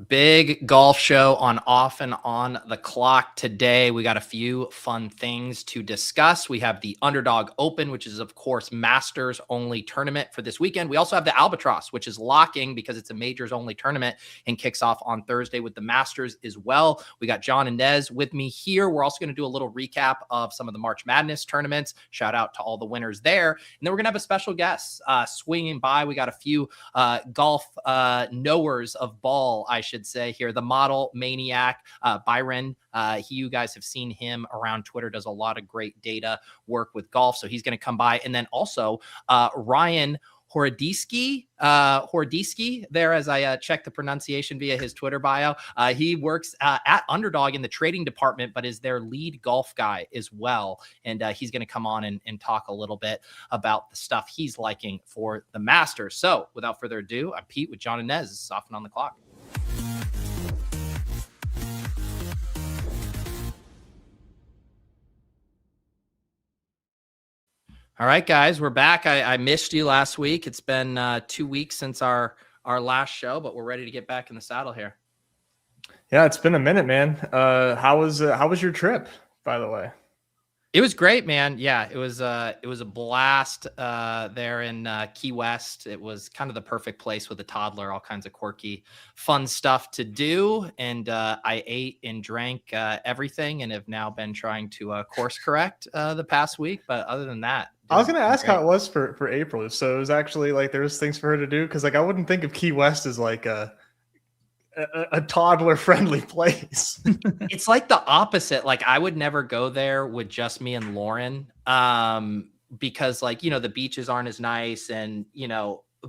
Big golf show on Off and On the Clock today. We got a few fun things to discuss. We have the Underdog Open, which is, of course, Masters only tournament for this weekend. We also have the Albatross, which is locking because it's a majors only tournament and kicks off on Thursday with the Masters as well. We got John and Nez with me here. We're also going to do a little recap of some of the March Madness tournaments. Shout out to all the winners there. And then we're going to have a special guest swinging by. We got a few golf knowers of ball, I should say here. The Model Maniac, Byron. You guys have seen him around Twitter, does a lot of great data work with golf. So he's going to come by. And then also Ryan Horodyski there, as I check the pronunciation via his Twitter bio. He works at Underdog in the trading department, but is their lead golf guy as well. And he's going to come on and talk a little bit about the stuff he's liking for the Masters. So without further ado, I'm Pete with John and Nez. This is Off and On the Clock. All right, guys, we're back. I missed you last week. It's been 2 weeks since our last show, but we're ready to get back in the saddle here. Yeah, it's been a minute, man. How was your trip, by the way? It was great, man. Yeah, it was a blast there in Key West. It was kind of the perfect place with a toddler, all kinds of quirky, fun stuff to do. And I ate and drank everything and have now been trying to course correct the past week. But other than that, I was going to ask how it was for April. So it was actually like there was things for her to do, because like I wouldn't think of Key West as like a toddler friendly place. It's like the opposite. Like I would never go there with just me and Lauren because like, the beaches aren't as nice and,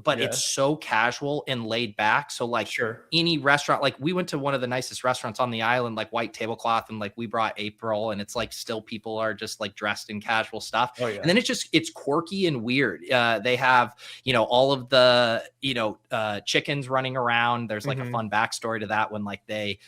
but it's so casual and laid back. So like any restaurant, like we went to one of the nicest restaurants on the island, like white tablecloth. And like we brought April and it's like still people are just like dressed in casual stuff. Oh, yeah. And then it's quirky and weird. They have, all of the, chickens running around. There's like a fun backstory to that when like they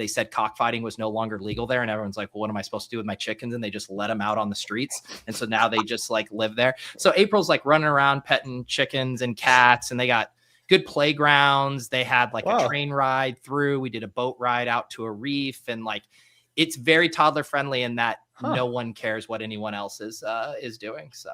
said cockfighting was no longer legal there. And everyone's like, well, what am I supposed to do with my chickens? And they just let them out on the streets. And so now they just like live there. So April's like running around petting chickens and cats, and they got good playgrounds. They had like a train ride through. We did a boat ride out to a reef, and like, it's very toddler friendly in that no one cares what anyone else is doing. So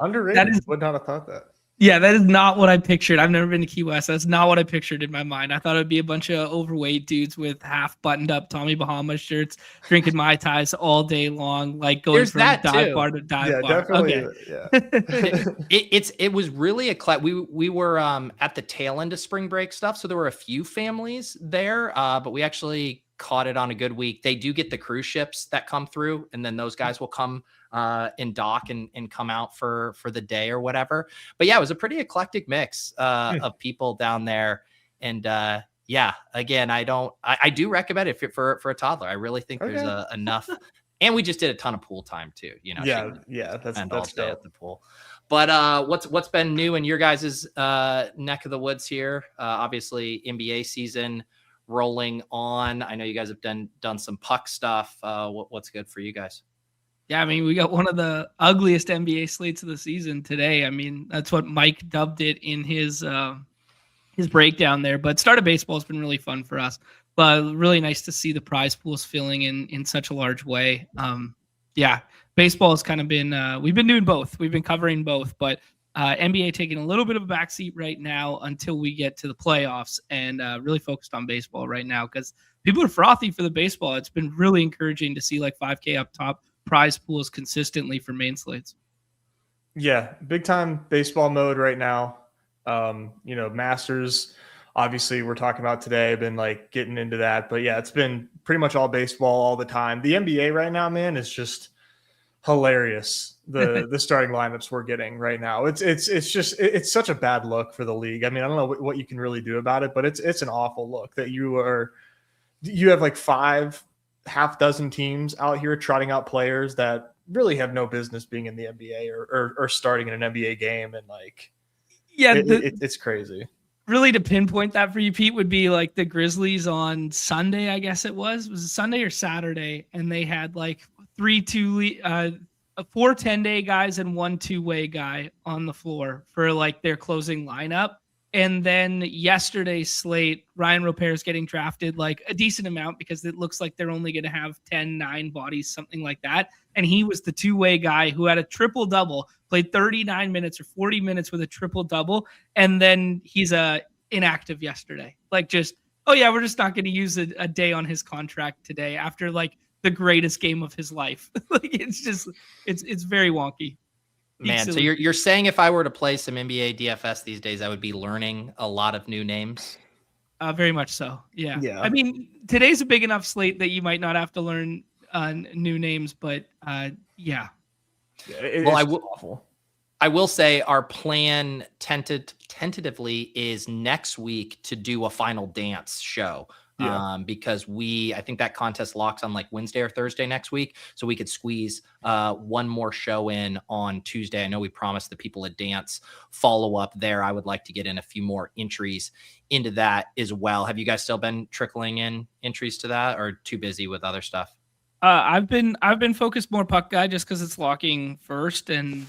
underrated. Would not have thought that. Yeah, that is not what I pictured. I've never been to Key West. That's not what I pictured in my mind. I thought it would be a bunch of overweight dudes with half buttoned up Tommy Bahama shirts, drinking Mai Tais all day long, like going from dive bar to dive bar. Definitely. Okay. Yeah. It was really we were at the tail end of spring break stuff, so there were a few families there, but we actually caught it on a good week. They do get the cruise ships that come through, and then those guys will come and dock and come out for the day or whatever. But yeah, it was a pretty eclectic mix of people down there. And again, I do recommend it for a toddler. I really think there's enough. And we just did a ton of pool time too. That's all day at the pool. But what's been new in your guys' neck of the woods here? Obviously NBA season rolling on. I know you guys have done some puck stuff. What's good for you guys? Yeah, I mean, we got one of the ugliest NBA slates of the season today. I mean, that's what Mike dubbed it in his breakdown there. But start of baseball has been really fun for us. But really nice to see the prize pools filling in such a large way. Baseball has kind of been we've been doing both. We've been covering both, but NBA taking a little bit of a backseat right now until we get to the playoffs, and really focused on baseball right now because people are frothy for the baseball. It's been really encouraging to see like 5K up top prize pools consistently for main slates. Yeah, big time baseball mode right now. Masters, obviously we're talking about today, been like getting into that, but yeah, it's been pretty much all baseball all the time. The NBA right now, man, is just hilarious. The starting lineups we're getting right now. It's such a bad look for the league. I mean, I don't know what you can really do about it, but it's an awful look that you have like half dozen teams out here trotting out players that really have no business being in the NBA or starting in an NBA game. And like, it's crazy. Really to pinpoint that for you, Pete, would be like the Grizzlies on Sunday, I guess it was it Sunday or Saturday. And they had like 4 10-day guys and 1 2-way guy on the floor for like their closing lineup. And then yesterday's slate, Ryan Roper is getting drafted like a decent amount because it looks like they're only going to have 9 bodies, something like that. And he was the two-way guy who had a triple-double, played 39 minutes or 40 minutes with a triple-double, and then he's inactive yesterday. Like just, oh yeah, we're just not going to use a day on his contract today after like the greatest game of his life. Like it's just, it's very wonky. Man, so you're saying if I were to play some NBA DFS these days, I would be learning a lot of new names? Very much so. Yeah. Yeah. I mean, today's a big enough slate that you might not have to learn new names, but yeah. Awful. I will say our plan tentatively is next week to do a final dance show. Because I think that contest locks on like Wednesday or Thursday next week. So we could squeeze one more show in on Tuesday. I know we promised the people a dance follow up there. I would like to get in a few more entries into that as well. Have you guys still been trickling in entries to that or too busy with other stuff? I've been focused more puck guy just because it's locking first and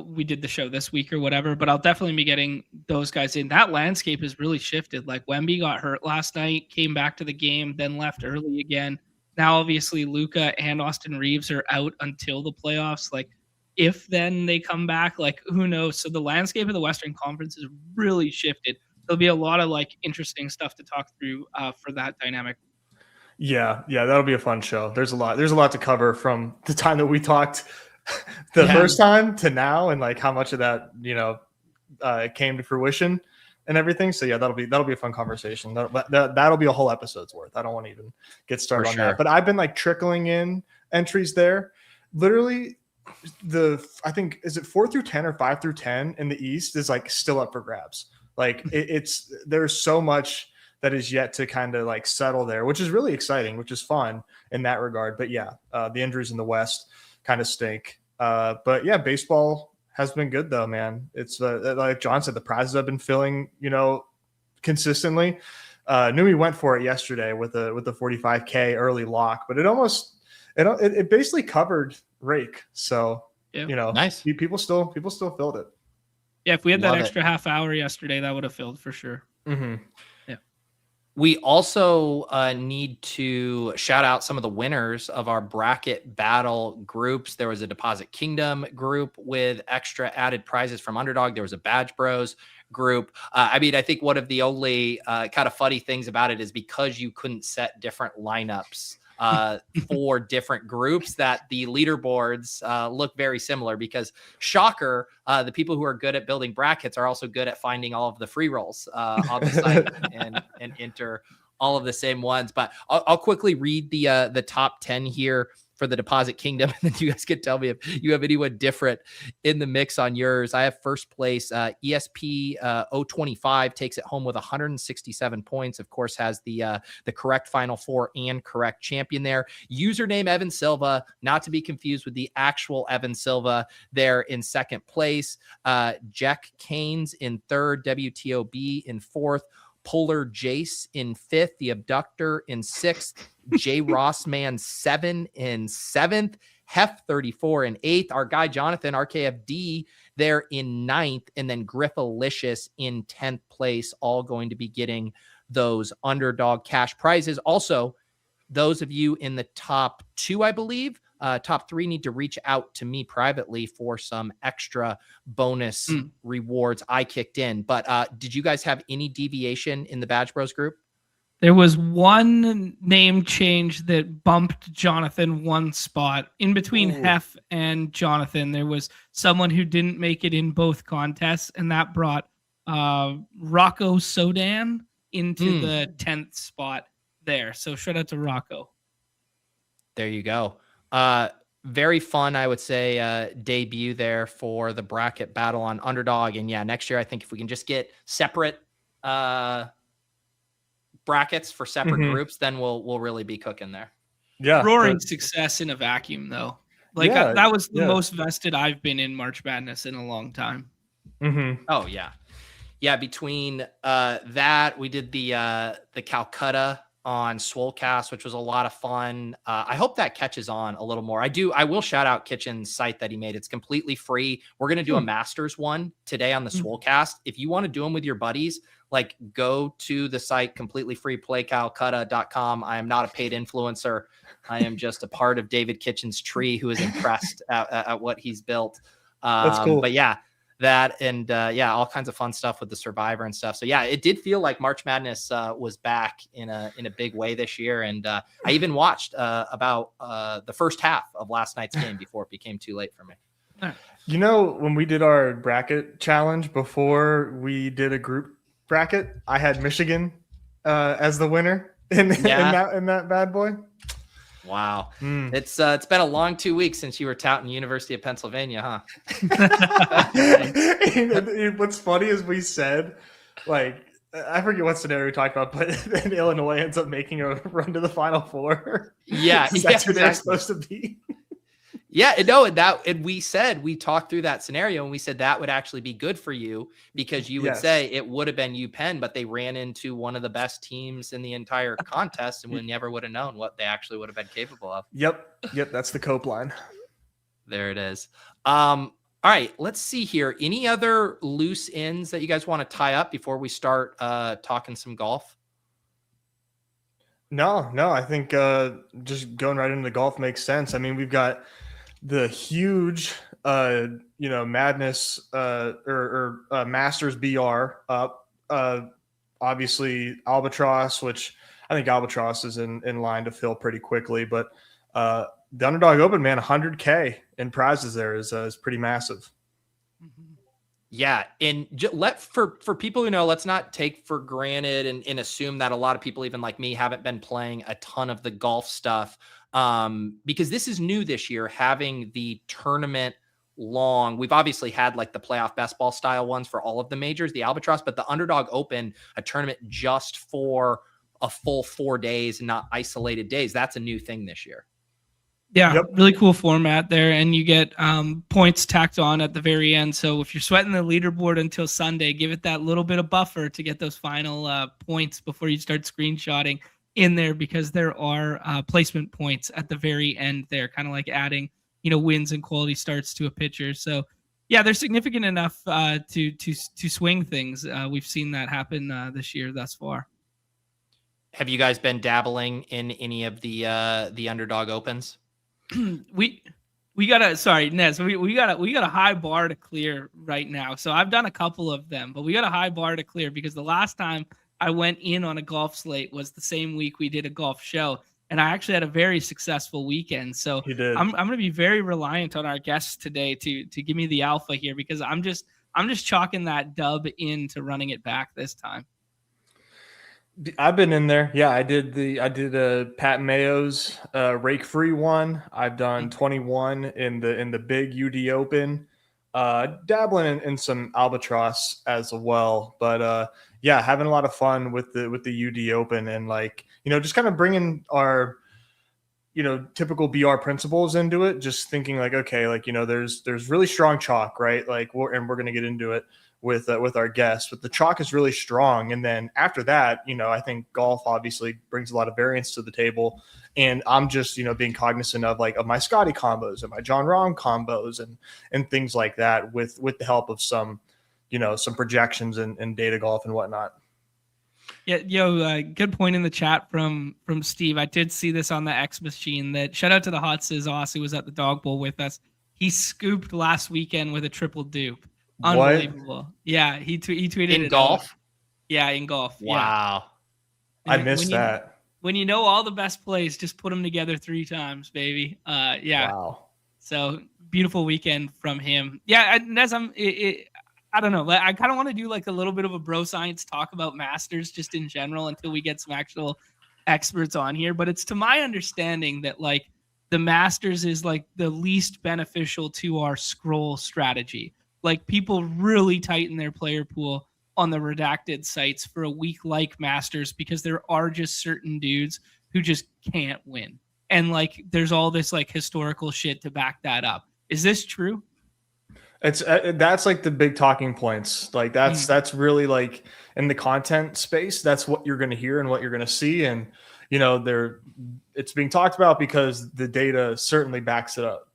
we did the show this week or whatever, but I'll definitely be getting those guys in. That landscape has really shifted. Like Wemby got hurt last night, came back to the game, then left early again. Now, obviously, Luka and Austin Reeves are out until the playoffs. Like, if then they come back, like, who knows? So the landscape of the Western Conference has really shifted. There'll be a lot of like interesting stuff to talk through for that dynamic. Yeah, that'll be a fun show. There's a lot to cover from the time that we talked first time to now, and like how much of that came to fruition and everything. So yeah, that'll be a fun conversation. That'll be a whole episode's worth. I don't want to even get started on that, but I've been like trickling in entries there. Literally, I think is it 4 through 10 or 5 through 10 in the East is like still up for grabs. Like there's so much that is yet to kind of like settle there, which is really exciting, which is fun in that regard. But yeah, the injuries in the West kind of stink. But yeah, baseball has been good though, man. It's like John said, the prizes have been filling, consistently. Numi went for it yesterday with the 45K early lock, but it basically covered rake. So, nice. People still filled it. Yeah. If we had that extra half hour yesterday, that would have filled for sure. Mm-hmm. We also need to shout out some of the winners of our bracket battle groups. There was a Deposit Kingdom group with extra added prizes from Underdog. There was a Badge Bros group. I think one of the only kind of funny things about it is because you couldn't set different lineups for different groups, that the leaderboards look very similar because shocker, the people who are good at building brackets are also good at finding all of the free rolls on the site and enter all of the same ones. But I'll quickly read the top 10 here for the Deposit Kingdom, and then you guys can tell me if you have anyone different in the mix on yours. I have first place, ESP 025 takes it home with 167 points. Of course, has the correct Final Four and correct champion there. Username Evan Silva, not to be confused with the actual Evan Silva there in second place. Jack Keynes in third, WTOB in fourth, Polar Jace in fifth, the Abductor in sixth, J Rossman 7 in seventh, Hef 34 in eighth, our guy Jonathan RKFD there in ninth, and then Griffalicious in 10th place, all going to be getting those Underdog cash prizes. Also, those of you in the top two, I believe, top three need to reach out to me privately for some extra bonus rewards I kicked in. But did you guys have any deviation in the Badge Bros group? There was one name change that bumped Jonathan one spot. In between Hef and Jonathan, there was someone who didn't make it in both contests, and that brought Rocco Sodan into the 10th spot there. So shout out to Rocco. There you go. Very fun, I would say, debut there for the bracket battle on Underdog. And yeah, next year, I think if we can just get separate brackets for separate groups, then we'll really be cooking there. Yeah. Roaring success in a vacuum, though. Like that was the most vested I've been in March Madness in a long time. Mm-hmm. Oh, yeah. Yeah, between that, we did the Calcutta on Swolecast, which was a lot of fun. I hope that catches on a little more. I will shout out Kitchen's site that he made. It's completely free. We're going to do a Masters one today on the Swolecast. If you want to do them with your buddies, like go to the site, completely free, playcalcutta.com. I am not a paid influencer. I am just a part of David Kitchen's tree who is impressed at what he's built. That's cool. But yeah, that and all kinds of fun stuff with the Survivor and stuff. So yeah, it did feel like March Madness was back in a big way this year. And I even watched about the first half of last night's game before it became too late for me. You know, when we did our bracket challenge before we did a group bracket, I had Michigan as the winner in that bad boy. Wow. It's been a long 2 weeks since you were touting University of Pennsylvania, huh? What's funny is we said, like, I forget what scenario we talked about, but then Illinois ends up making a run to the Final Four. Yeah. That's who they're supposed to be. Yeah, no, we talked through that scenario and we said that would actually be good for you because you would say it would have been UPenn, but they ran into one of the best teams in the entire contest and we never would have known what they actually would have been capable of. Yep, that's the Cope line. There it is. All right, let's see here. Any other loose ends that you guys want to tie up before we start talking some golf? No, I think just going right into the golf makes sense. I mean, we've got the huge, Madness or Masters BR up. Obviously, Albatross, which I think Albatross is in line to fill pretty quickly. But the Underdog Open, man, 100K in prizes there is pretty massive. Yeah, and for people who know, let's not take for granted and assume that a lot of people, even like me, haven't been playing a ton of the golf stuff because this is new this year, having the tournament long. We've obviously had like the playoff best ball style ones for all of the majors, the Albatross, but the Underdog Open, a tournament just for a full 4 days, not isolated days. That's a new thing this year. Yeah, really cool format there, and you get points tacked on at the very end. So if you're sweating the leaderboard until Sunday, give it that little bit of buffer to get those final points before you start screenshotting in there, because there are placement points at the very end there, kind of like adding, wins and quality starts to a pitcher. So yeah, they're significant enough to swing things. We've seen that happen this year thus far. Have you guys been dabbling in any of the Underdog Opens? we gotta Nez, we got a high bar to clear right now. So I've done a couple of them, but we got a high bar to clear because the last time I went in on a golf slate was the same week we did a golf show, and I actually had a very successful weekend. So I'm gonna be very reliant on our guests today to give me the alpha here, because I'm just chalking that dub into running it back this time. I've been in there. Yeah, I did Pat Mayo's rake free one. I've done 21 in the big UD Open, dabbling in some Albatross as well. But yeah, having a lot of fun with the UD Open, and just kind of bringing our typical BR principles into it. Just thinking there's really strong chalk, right? We're going to get into it with our guests, but the chalk is really strong. And then after that, I think golf obviously brings a lot of variance to the table. And I'm just, being cognizant of my Scotty combos and my John Rahm combos and things like that with the help of some projections and data golf and whatnot. Yeah, good point in the chat from Steve. I did see this on the X machine. That shout out to the Hot Sizz who was at the Dog Bowl with us. He scooped last weekend with a triple dupe. Unbelievable. What? Yeah, he tweeted in golf. Yeah, in golf. Wow. Yeah. I missed that. When you know all the best plays, just put them together 3 times, baby. Yeah. Wow. So beautiful weekend from him. Yeah, and as I don't know. I kind of want to do a little bit of a bro science talk about Masters just in general until we get some actual experts on here. But it's to my understanding that the Masters is the least beneficial to our scroll strategy. People really tighten their player pool on the redacted sites for a week like Masters because there are just certain dudes who just can't win. And there's all this historical shit to back that up. Is this true? It's that's like the big talking points. Like that's really like in the content space. That's what you're going to hear and what you're going to see. And it's being talked about because the data certainly backs it up.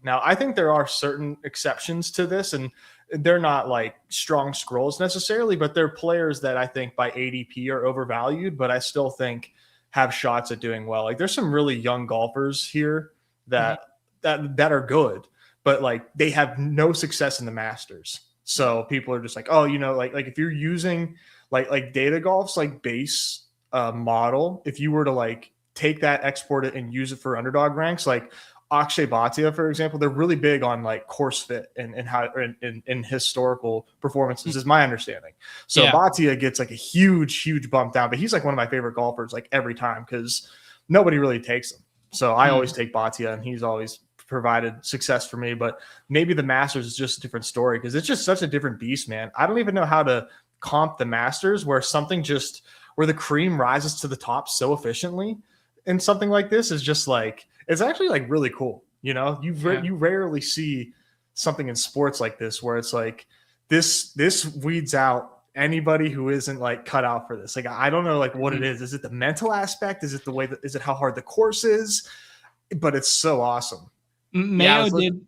Now, I think there are certain exceptions to this, and they're not like strong scrolls necessarily, but they're players that I think by ADP are overvalued, but I still think have shots at doing well. Like there's some really young golfers here that are good, but like they have no success in the Masters. So people are just like, oh, like if you're using like data golf's like base model, if you were to like take that, export it, and use it for underdog ranks, like Akshay Bhatia, for example, they're really big on like course fit and how in historical performances, is my understanding. So Bhatia gets like a huge bump down, but he's like one of my favorite golfers like every time because nobody really takes him. So I always take Bhatia, and he's always provided success for me. But maybe the Masters is just a different story because it's just such a different beast, man. I don't even know how to comp the Masters where the cream rises to the top so efficiently. And something like this is just like, it's actually like really cool. You rarely see something in sports like this where it's like this weeds out anybody who isn't like cut out for this. Like, I don't know like what it is. Is it the mental aspect? Is it the way is it how hard the course is? But it's so awesome. Mayo did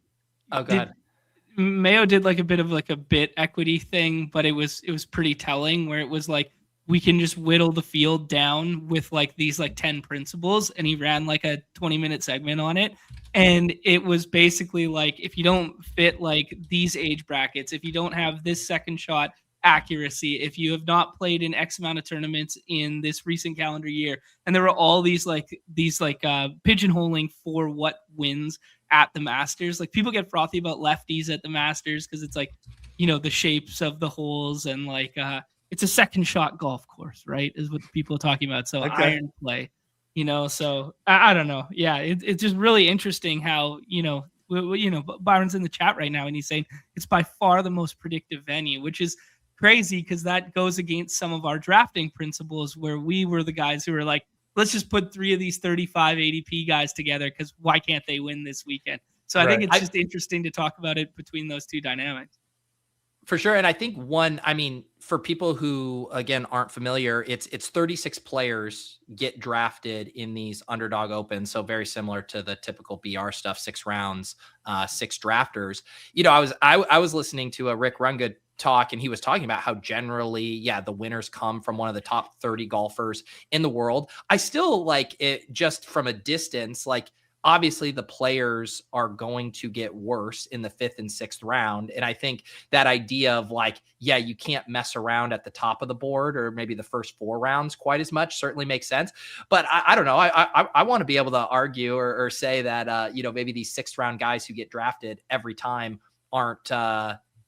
like a bit of like a bit equity thing, but it was pretty telling where it was like, we can just whittle the field down with like these like 10 principles. And he ran like a 20-minute segment on it. And it was basically like, if you don't fit like these age brackets, if you don't have this second shot accuracy, if you have not played in X amount of tournaments in this recent calendar year, and there were all these pigeonholing for what wins at the Masters. Like people get frothy about lefties at the Masters because it's like, the shapes of the holes and like, it's a second shot golf course, right? Is what people are talking about. So iron play, so I don't know. Yeah. It's just really interesting how, Byron's in the chat right now and he's saying it's by far the most predictive venue, which is crazy because that goes against some of our drafting principles where we were the guys who were like, let's just put 3 of these 35 ADP guys together because why can't they win this weekend? So I think it's just interesting to talk about it between those two dynamics. For sure. And I think for people who, again, aren't familiar, it's 36 players get drafted in these Underdog Open. So very similar to the typical BR stuff, 6 rounds, 6 drafters. I was listening to a Rick Rungood talk, and he was talking about how generally, the winners come from one of the top 30 golfers in the world. I still like it just from a distance, like, obviously the players are going to get worse in the 5th and 6th round. And I think that idea of like, you can't mess around at the top of the board or maybe the first 4 rounds quite as much certainly makes sense. But I don't know. I want to be able to argue or say that, maybe these 6th round guys who get drafted every time aren't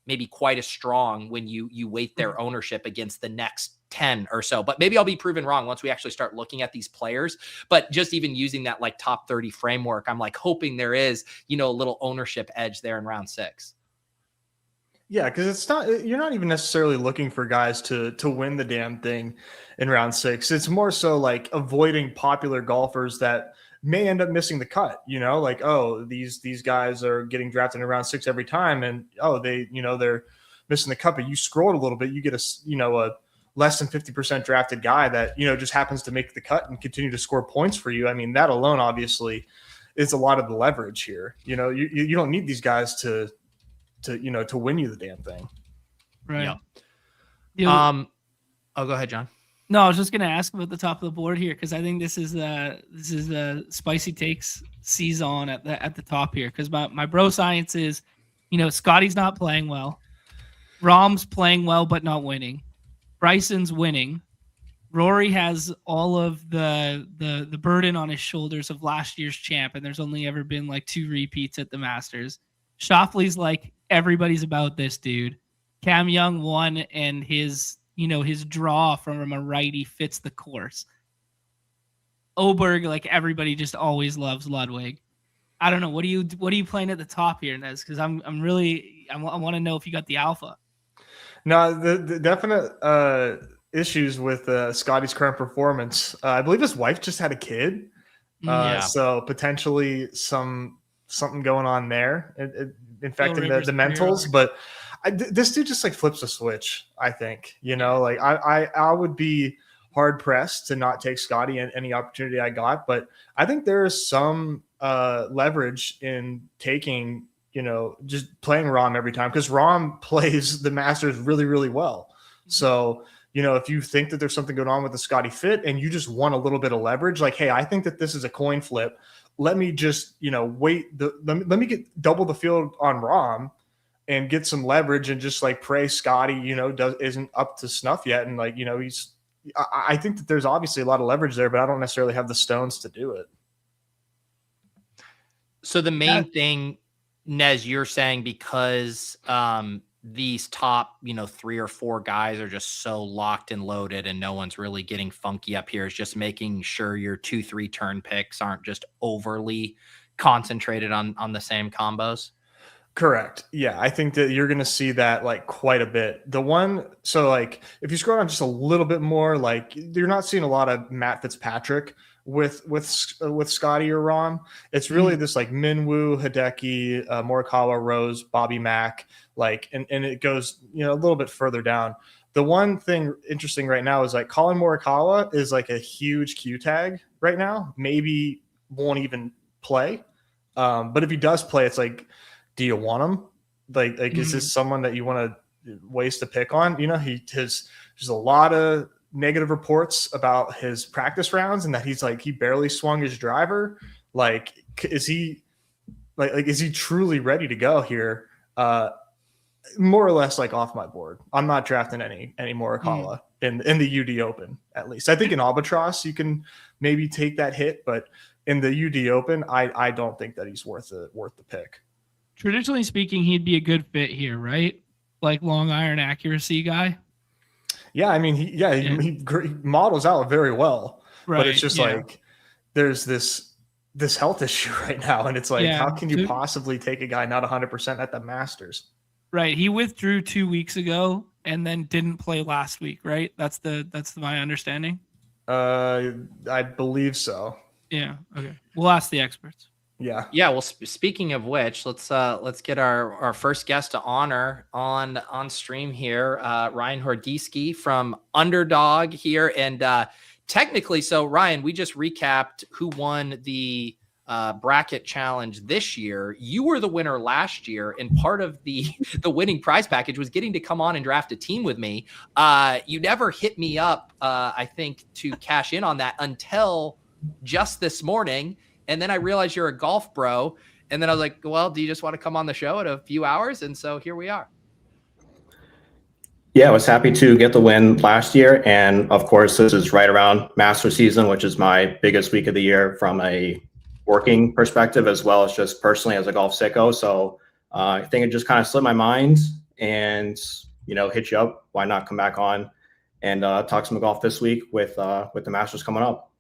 maybe quite as strong when you weight their ownership against the next 10 or so, but maybe I'll be proven wrong once we actually start looking at these players. But just even using that like top 30 framework, I'm like hoping there is, a little ownership edge there in round 6. Yeah, because you're not even necessarily looking for guys to win the damn thing in round 6. It's more so like avoiding popular golfers that may end up missing the cut, like, oh, these guys are getting drafted in round 6 every time. And, they're missing the cut, but you scroll it a little bit, you get a less than 50% drafted guy that, just happens to make the cut and continue to score points for you. I mean, that alone obviously is a lot of the leverage here. You don't need these guys to win you the damn thing. Right. Yeah. Go ahead, John. No, I was just going to ask about the top of the board here because I think this is the spicy takes season at the top here because my bro science is, Scotty's not playing well, Rahm's playing well but not winning, Bryson's winning, Rory has all of the burden on his shoulders of last year's champ, and there's only ever been like 2 repeats at the Masters. Schauffele's like everybody's about this dude. Cam Young won, and his draw from a righty fits the course. Oberg, like everybody just always loves Ludwig. I don't know. What are you playing at the top here, Nez? Because I want to know if you got the alpha. No, the definite issues with Scotty's current performance. I believe his wife just had a kid, so potentially something going on there. infecting the mentals. But this dude just like flips a switch, I think. Like I would be hard pressed to not take Scotty and any opportunity I got. But I think there is some leverage in taking, just playing Rahm every time, because Rahm plays the Masters really, really well. So, if you think that there's something going on with the Scotty fit and you just want a little bit of leverage, like, hey, I think that this is a coin flip. Let me just, wait. Let me get double the field on Rahm and get some leverage and just like pray Scotty, isn't up to snuff yet. And like, I think that there's obviously a lot of leverage there, but I don't necessarily have the stones to do it. So the main thing, Nez, you're saying because these top, 3 or 4 guys are just so locked and loaded and no one's really getting funky up here, is just making sure your 2-3 turn picks aren't just overly concentrated on the same combos. Correct. Yeah, I think that you're going to see that like quite a bit. So like if you scroll down just a little bit more, like you're not seeing a lot of Matt Fitzpatrick with Scotty or Rahm. It's really this like Minwoo, Hideki, Morikawa, Rose, Bobby Mack, like, and it goes, a little bit further down. The one thing interesting right now is like Colin Morikawa is like a huge Q tag right now. Maybe won't even play. But if he does play, it's like, do you want him? Like is this someone that you want to waste a pick on? There's a lot of negative reports about his practice rounds and that he's like, he barely swung his driver. Like, is he truly ready to go here? More or less like off my board. I'm not drafting any Morikawa in the UD Open, at least. I think in Albatross you can maybe take that hit, but in the UD Open, I don't think that he's worth the pick. Traditionally speaking, he'd be a good fit here, right? Like long iron accuracy guy. Yeah, I mean, he models out very well, right? But it's just like there's this health issue right now, and it's like, how can you possibly take a guy not 100% at the Masters? Right, he withdrew 2 weeks ago and then didn't play last week, right? That's my understanding. I believe so. Yeah. Okay. We'll ask the experts. Yeah. Well, speaking of which, let's get our first guest to honor on stream here. Ryan Horodyski from Underdog here. And technically, so Ryan, we just recapped who won the bracket challenge this year. You were the winner last year, and part of the winning prize package was getting to come on and draft a team with me. You never hit me up, I think, to cash in on that until just this morning. And then I realized you're a golf bro. And then I was like, well, do you just want to come on the show in a few hours? And so here we are. Yeah, I was happy to get the win last year. And of course, this is right around Master season, which is my biggest week of the year from a working perspective, as well as just personally as a golf sicko. So I think it just kind of slipped my mind and, hit you up. Why not come back on and talk some golf this week with the Masters coming up.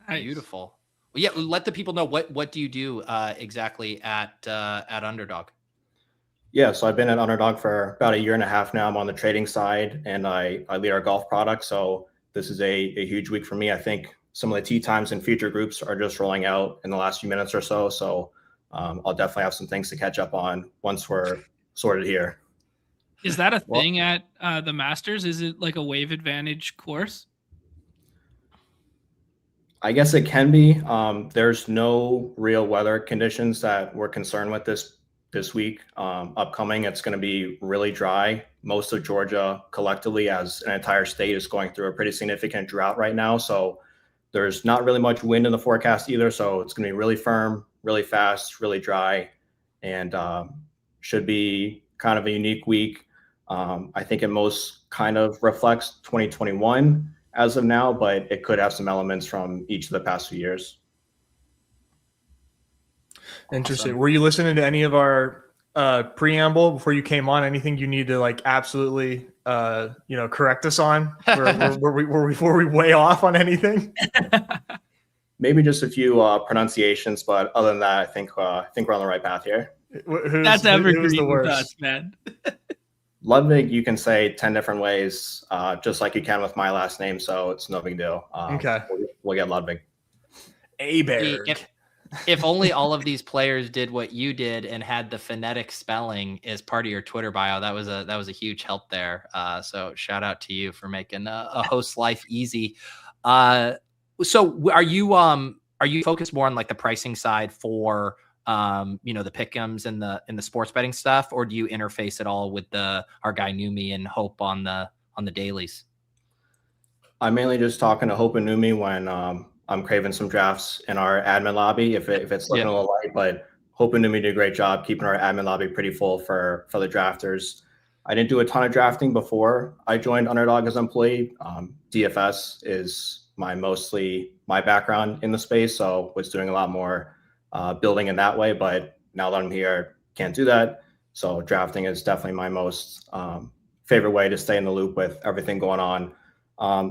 Beautiful. Well, yeah, let the people know what do you do exactly at Underdog? Yeah, so I've been at Underdog for about a year and a half now. I'm on the trading side, and I lead our golf product. So this is a huge week for me. I think some of the tee times and feature groups are just rolling out in the last few minutes or so. So I'll definitely have some things to catch up on once we're sorted here. Is that a thing at the Masters? Is it like a wave advantage course? I guess it can be. There's no real weather conditions that we're concerned with this week. Upcoming, it's going to be really dry. Most of Georgia collectively as an entire state is going through a pretty significant drought right now. So there's not really much wind in the forecast either. So it's going to be really firm, really fast, really dry, and should be kind of a unique week. I think it most kind of reflects 2021 as of now, but it could have some elements from each of the past few years. Interesting. Awesome. Were you listening to any of our preamble before you came on? Anything you need to like absolutely correct us on? Were we way off on anything? Maybe just a few pronunciations, but other than that, I think we're on the right path here. That's evergreen with us, man. Ludwig, you can say 10 different ways, just like you can with my last name, so it's no big deal. Okay. We'll get Ludwig. Aberg. If only all of these players did what you did and had the phonetic spelling as part of your Twitter bio. That was a huge help there. So shout out to you for making a host's life easy. So are you focused more on like the pricing side for the pick'ems and the sports betting stuff, or do you interface at all with our guy Numi and Hope on the dailies? I'm mainly just talking to Hope and Numi when I'm craving some drafts in our admin lobby if it's looking a little light, but Hope and Numi did a great job keeping our admin lobby pretty full for the drafters. I didn't do a ton of drafting before I joined Underdog as an employee. DFS is mostly my background in the space, so was doing a lot more building in that way. But now that I'm here, can't do that. So drafting is definitely my most favorite way to stay in the loop with everything going on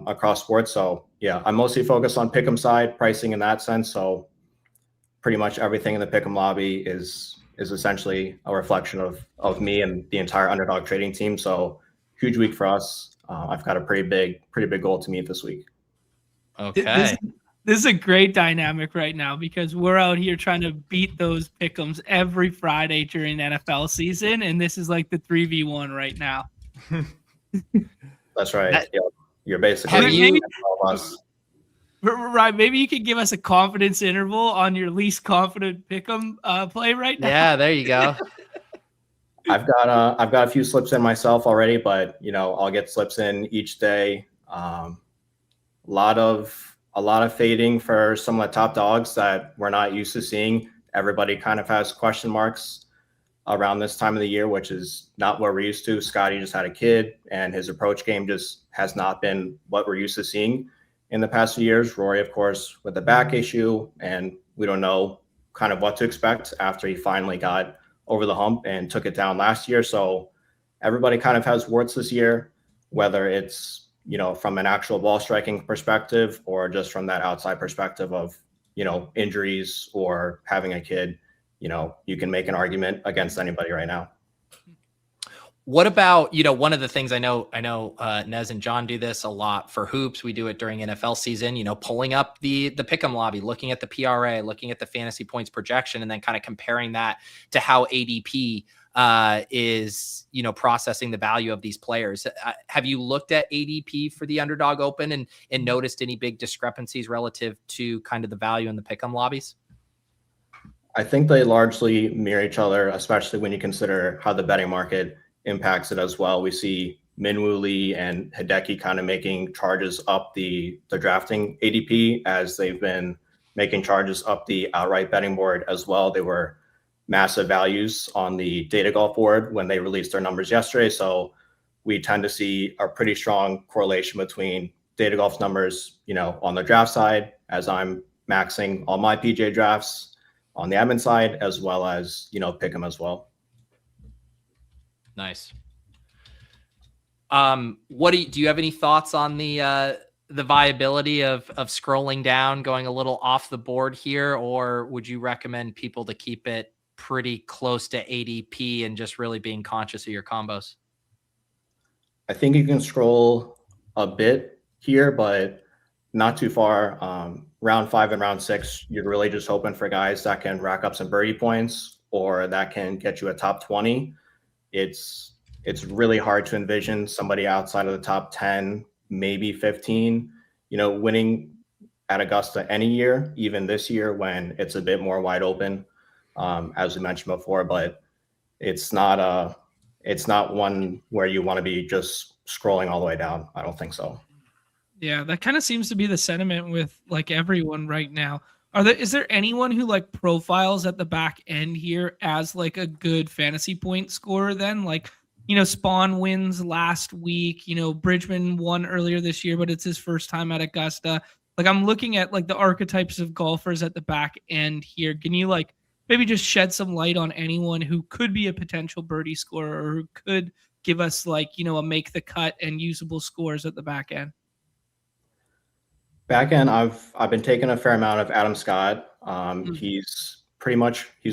across sports. So yeah, I'm mostly focused on pick'em side, pricing in that sense. So pretty much everything in the pick'em lobby is essentially a reflection of me and the entire Underdog trading team. So huge week for us. I've got a pretty big goal to meet this week. Okay. This is a great dynamic right now because we're out here trying to beat those pick'ems every Friday during NFL season, and this is like the 3v1 right now. That's right. Yeah. You're basically right. Maybe you could give us a confidence interval on your least confident pick'em play right now. Yeah, there you go. I've got a few slips in myself already, but I'll get slips in each day. A lot of fading for some of the top dogs that we're not used to seeing. Everybody kind of has question marks around this time of the year, which is not what we're used to. Scotty just had a kid, and his approach game just has not been what we're used to seeing in the past few years. Rory, of course, with the back issue, and we don't know kind of what to expect after he finally got over the hump and took it down last year. So everybody kind of has warts this year, whether it's from an actual ball striking perspective or just from that outside perspective of injuries or having a kid. You can make an argument against anybody right now. What about, one of the things I know Nez and John do this a lot for hoops. We do it during NFL season, pulling up the pick'em lobby, looking at the PRA, looking at the fantasy points projection, and then kind of comparing that to how ADP is, processing the value of these players. Have you looked at ADP for the Underdog Open and noticed any big discrepancies relative to kind of the value in the pick'em lobbies? I think they largely mirror each other, especially when you consider how the betting market impacts it as well. We see Minwoo Lee and Hideki kind of making charges up the drafting ADP as they've been making charges up the outright betting board as well. They were massive values on the data golf board when they released their numbers yesterday. So we tend to see a pretty strong correlation between data golf's numbers, on the draft side, as I'm maxing all my PJ drafts on the admin side, as well as, pick them as well. Nice. Do you have any thoughts on the viability of scrolling down, going a little off the board here, or would you recommend people to keep it pretty close to ADP and just really being conscious of your combos? I think you can scroll a bit here, but not too far. Round 5 and round 6, you're really just hoping for guys that can rack up some birdie points or that can get you a top 20. It's really hard to envision somebody outside of the top 10, maybe 15, winning at Augusta any year, even this year when it's a bit more wide open, as we mentioned before. But it's not one where you want to be just scrolling all the way down. I don't think so. Yeah, that kind of seems to be the sentiment with like everyone right now. Is there anyone who like profiles at the back end here as like a good fantasy point scorer then? Like, Spawn wins last week, Bridgman won earlier this year, but it's his first time at Augusta. Like I'm looking at like the archetypes of golfers at the back end here. Can you like maybe just shed some light on anyone who could be a potential birdie scorer or who could give us like, a make the cut and usable scores at the back end? Back end, I've been taking a fair amount of Adam Scott. He's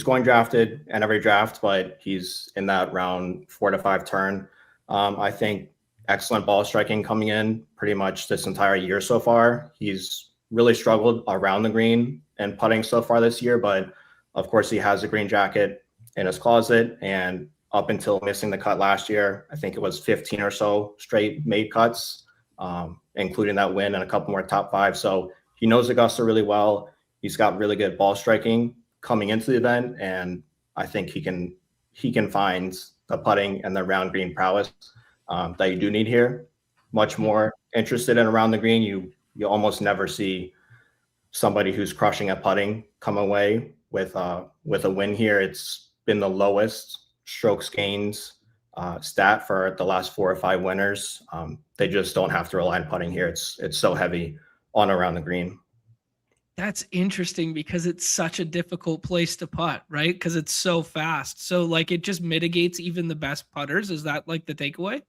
going drafted in every draft, but he's in that round 4 to 5 turn. I think excellent ball striking coming in pretty much this entire year so far. He's really struggled around the green and putting so far this year, but of course he has a green jacket in his closet, and up until missing the cut last year, I think it was 15 or so straight made cuts, including that win and a couple more top five. So he knows Augusta really well. He's got really good ball striking coming into the event, and I think he can find the putting and the round green prowess that you do need here. Much more interested in around the green. You almost never see somebody who's crushing at putting come away with a win here. It's been the lowest strokes gains stat for the last 4 or 5 winners. They just don't have to rely on putting here. It's so heavy on around the green. That's interesting because it's such a difficult place to putt, right? Because it's so fast. So like it just mitigates even the best putters. Is that like the takeaway?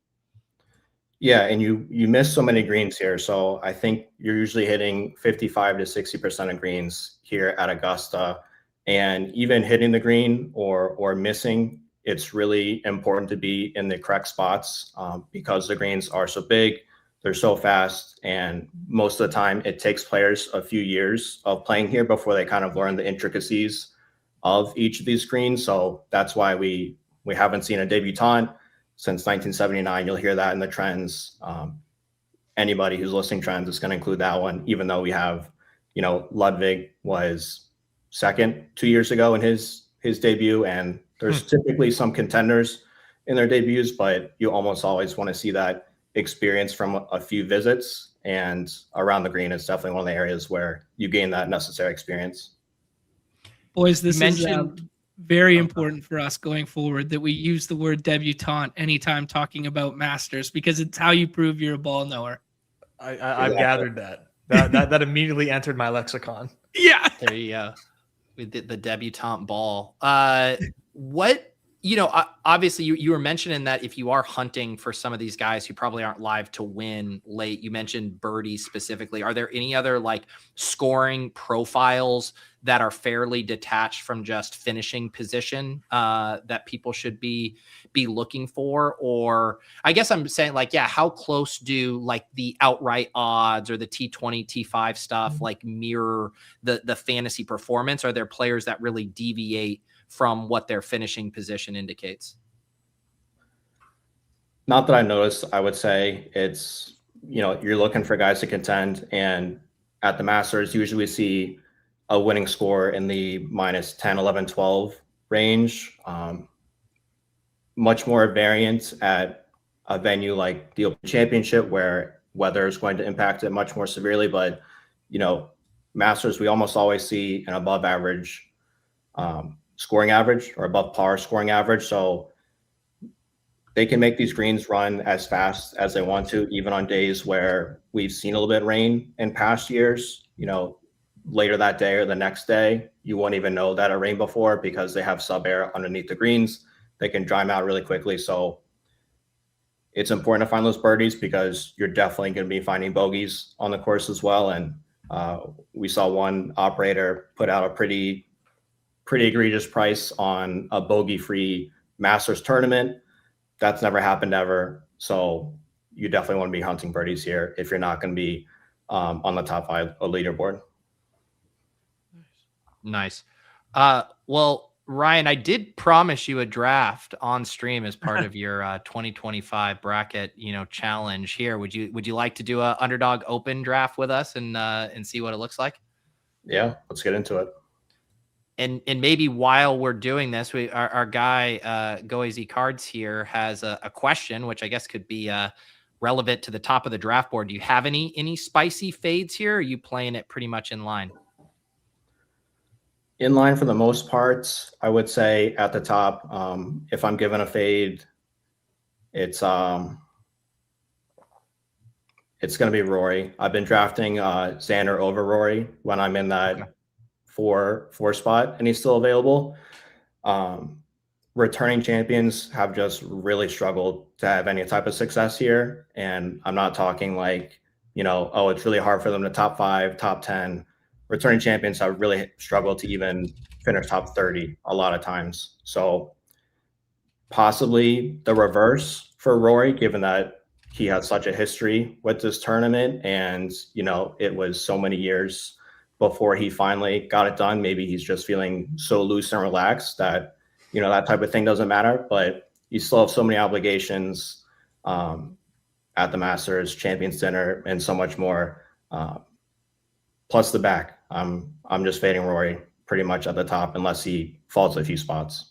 Yeah, and you miss so many greens here. So I think you're usually hitting 55 to 60% of greens here at Augusta. And even hitting the green or missing, it's really important to be in the correct spots because the greens are so big, they're so fast, and most of the time it takes players a few years of playing here before they kind of learn the intricacies of each of these greens. So that's why we haven't seen a debutant since 1979. You'll hear that in the trends. Anybody who's listing trends is going to include that one, even though we have, Ludwig was second 2 years ago in his debut, and there's typically some contenders in their debuts, but you almost always want to see that experience from a few visits, and around the green is definitely one of the areas where you gain that necessary experience. Boys, this is very important for us going forward that we use the word debutante anytime talking about Masters, because it's how you prove you're a ball knower. I've gathered that immediately entered my lexicon. Yeah, there you go. With the debutante ball. Obviously you were mentioning that if you are hunting for some of these guys who probably aren't live to win late, you mentioned birdies specifically. Are there any other like scoring profiles that are fairly detached from just finishing position that people should be looking for? Or I guess I'm saying like, yeah, how close do like the outright odds or the T20, T5 stuff like mirror the fantasy performance? Are there players that really deviate from what their finishing position indicates? Not that I noticed. I would say it's, you're looking for guys to contend, and at the Masters, usually we see a winning score in the minus 10, 11, 12 range. Much more variance at a venue like the Open Championship, where weather is going to impact it much more severely. But, Masters, we almost always see an above average scoring average or above par scoring average. So they can make these greens run as fast as they want to, even on days where we've seen a little bit of rain in past years. Later that day or the next day, you won't even know that it rained before because they have sub air underneath the greens. They can dry them out really quickly. So it's important to find those birdies because you're definitely going to be finding bogeys on the course as well. And we saw one operator put out a pretty egregious price on a bogey-free Masters tournament. That's never happened ever. So you definitely want to be hunting birdies here if you're not going to be on the top 5 leaderboard. Nice. Well, Ryan, I did promise you a draft on stream as part of your 2025 bracket, challenge here. Would you like to do a Underdog Open draft with us and see what it looks like? Yeah, let's get into it. And maybe while we're doing this, our guy Go AZ Cards here has a question, which I guess could be relevant to the top of the draft board. Do you have any spicy fades here? Or are you playing it pretty much in line? In line for the most part, I would say at the top. If I'm given a fade, it's going to be Rory. I've been drafting Xander over Rory when I'm in that four spot, and he's still available. Returning champions have just really struggled to have any type of success here, and I'm not talking like it's really hard for them to top 5, top 10. Returning champions have really struggled to even finish top 30 a lot of times. So possibly the reverse for Rory, given that he has such a history with this tournament, and it was so many years before he finally got it done. Maybe he's just feeling so loose and relaxed that that type of thing doesn't matter. But you still have so many obligations at the Masters, Champions Dinner, and so much more. Plus the back. I'm just fading Rory pretty much at the top unless he falls a few spots.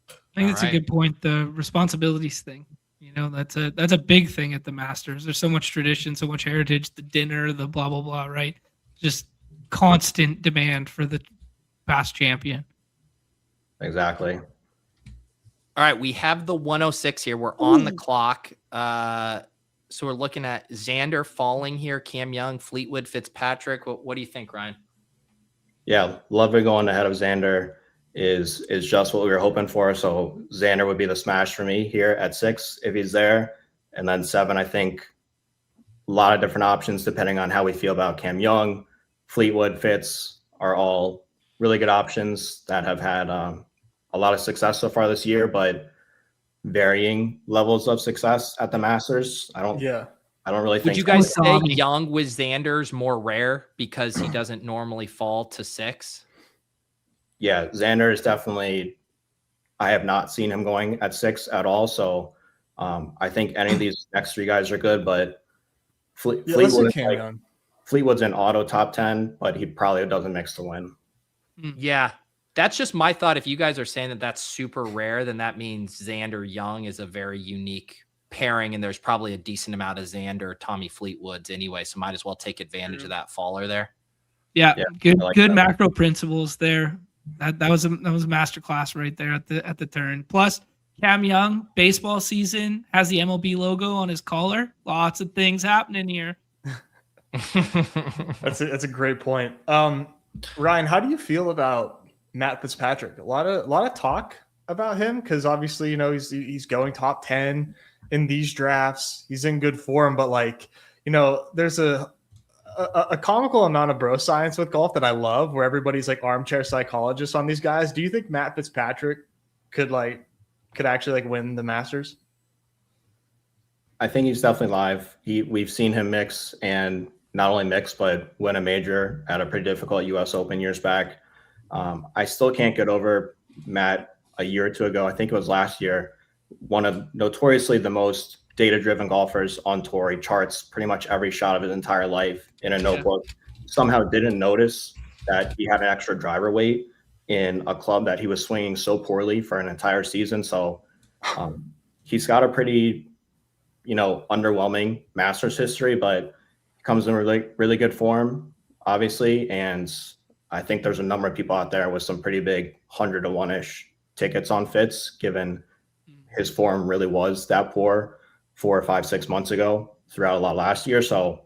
I think that's a good point. The responsibilities thing, that's a big thing at the Masters. There's so much tradition, so much heritage, the dinner, the blah, blah, blah, right? Just constant demand for the past champion. Exactly. All right. We have the 106 here. We're on the clock. So we're looking at Xander falling here, Cam Young, Fleetwood, Fitzpatrick. What do you think, Ryan? Yeah, Ludwig going ahead of Xander is just what we were hoping for. So Xander would be the smash for me here at 6 if he's there. And then 7, I think a lot of different options depending on how we feel about Cam Young. Fleetwood, Fitz are all really good options that have had a lot of success so far this year, but varying levels of success at the Masters. I don't really think. Would you guys say Young with Xander's more rare because he doesn't normally fall to 6? Yeah, Xander is definitely, I have not seen him going at 6 at all. So I think any of these next 3 guys are good, but Fleetwood's an auto top 10, but he probably doesn't mix to win. Yeah, that's just my thought. If you guys are saying that that's super rare, then that means Xander Young is a very unique pairing, and there's probably a decent amount of Xander Tommy Fleetwoods anyway, so might as well take advantage of that faller there. Yeah, good macro principles there. That was a masterclass right there at the turn. Plus, Cam Young, baseball season, has the MLB logo on his collar. Lots of things happening here. That's a great point. Ryan, how do you feel about Matt Fitzpatrick? A lot of talk about him because obviously he's going top 10 in these drafts. He's in good form, but there's a comical amount of bro science with golf that I love, where everybody's like armchair psychologists on these guys. Do you think Matt Fitzpatrick could actually win the Masters? I think he's definitely live. We've seen him mix, and not only mix, but win a major at a pretty difficult US Open years back. I still can't get over Matt a year or two ago. I think it was last year. One of notoriously the most data-driven golfers on tour. He charts pretty much every shot of his entire life in a notebook. Somehow didn't notice that he had an extra driver weight in a club that he was swinging so poorly for an entire season. So he's got a pretty, underwhelming Masters history, but he comes in really, really good form, obviously. And I think there's a number of people out there with some pretty big 100-to-1-ish tickets on Fitz, given his form really was that poor 4 or 5, 6 months ago throughout a lot last year. So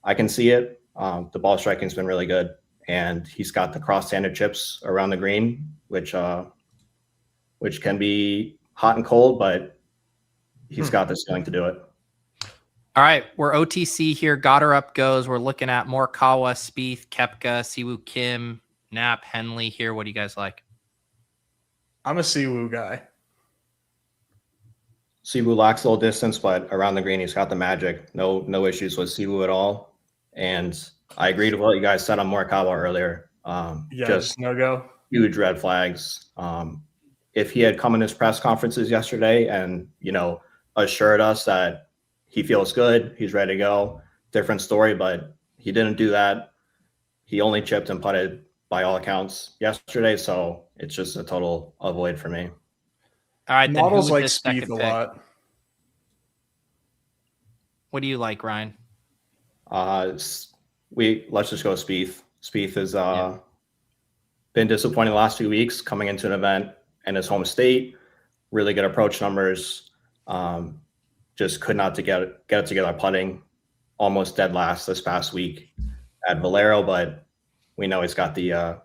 I can see it. The ball striking's been really good, and he's got the cross-handed chips around the green, which can be hot and cold, but he's got the ceiling to do it. All right, we're OTC here. Goddard up goes. We're looking at Morikawa, Spieth, Koepka, Siwoo Kim, Knapp, Henley here. What do you guys like? I'm a Siwoo guy. Siwoo lacks a little distance, but around the green, he's got the magic. No issues with Siwoo at all. And I agreed with what you guys said on Morikawa earlier. Just no go. Huge red flags. If he had come in his press conferences yesterday and, assured us that he feels good, he's ready to go, different story, but he didn't do that. He only chipped and putted by all accounts yesterday, so it's just a total avoid for me. All right, then Models who would like this Spieth second a pick? lot. What do you like, Ryan? Let's just go Spieth. Spieth has been disappointing the last few weeks coming into an event in his home state. Really good approach numbers. Just could not get it together putting. Almost dead last this past week at Valero, but we know he's got the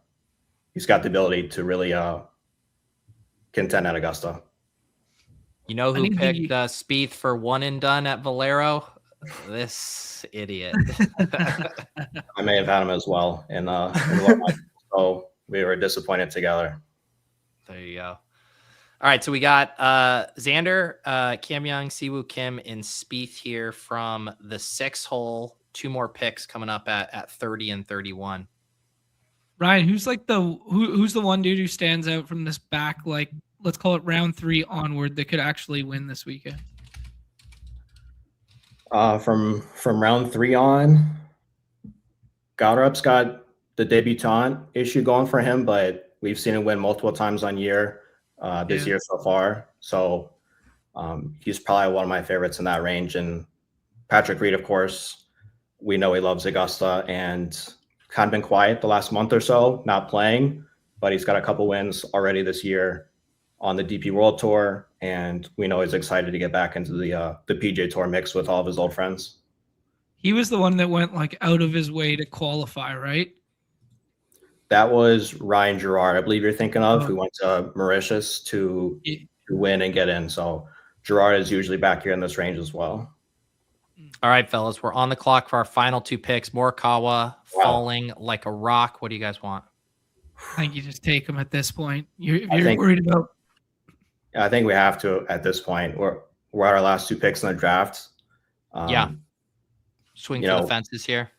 ability to really contend at Augusta. You know who picked Spieth for one and done at Valero? This idiot. I may have had him as well, and so we were disappointed together. There you go. All right, so we got Xander, Cam Young, Siwoo Kim, and Spieth here from the 6 hole. 2 more picks coming up at 30 and 31. Ryan, who's like who's the one dude who stands out from this back, like let's call it round 3 onward, that could actually win this weekend? From round 3 on, Goddard's got the debutant issue going for him, but we've seen him win multiple times on year this year so far. So he's probably one of my favorites in that range. And Patrick Reed, of course, we know he loves Augusta and kind of been quiet the last month or so, not playing, but he's got a couple wins already this year on the DP World Tour, and we know he's excited to get back into the PJ Tour mix with all of his old friends. He was the one that went like out of his way to qualify, right? That was Ryan Gerard, I believe you're thinking of, who went to Mauritius to win and get in. So Gerard is usually back here in this range as well. All right, fellas, we're on the clock for our final 2 picks. Morikawa falling like a rock. What do you guys want? I think you just take him at this point. You're worried about. I think we have to at this point. We're at our last 2 picks in the draft. Swing for the fences here.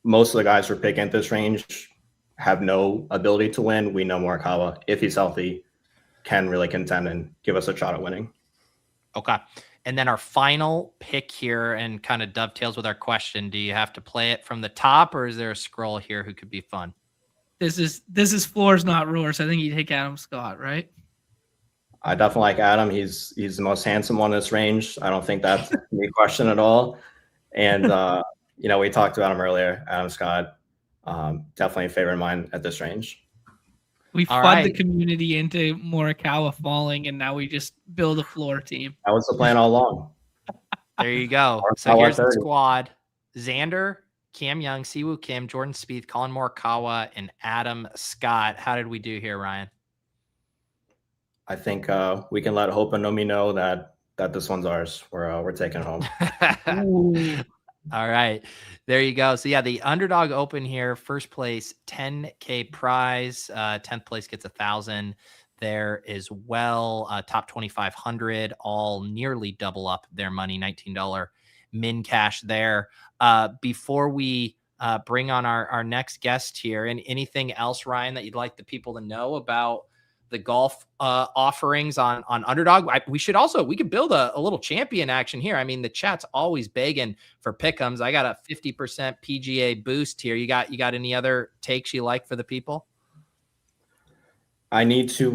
Most of the guys we're picking at this range have no ability to win. We know Morikawa, if he's healthy, can really contend and give us a shot at winning. Okay. And then our final pick here, and kind of dovetails with our question. Do you have to play it from the top, or is there a scroll here who could be fun? This is floors, not roars. I think you take Adam Scott, right? I definitely like Adam. He's the most handsome one in this range. I don't think that's a question at all. And we talked about him earlier. Adam Scott, definitely a favorite of mine at this range. We flood the community into Morikawa falling, and now we just build a floor team. That was the plan all along. There you go. So here's the squad: Xander, Cam Young, Siwoo Kim, Jordan Spieth, Colin Morikawa, and Adam Scott. How did we do here, Ryan? I think we can let Hope and Nomi know that this one's ours. We're taking it home. All right. There you go. So yeah, the Underdog Open here, first place, 10K prize. 10th place gets 1,000 there as well. Top 2,500, all nearly double up their money, $19 min cash there. Before we bring on our next guest here, and anything else, Ryan, that you'd like the people to know about the golf offerings on Underdog? We could build a little champion action here. I mean, the chat's always begging for pick'ems. I got a 50% PGA boost here. You got any other takes you like for the people? I need to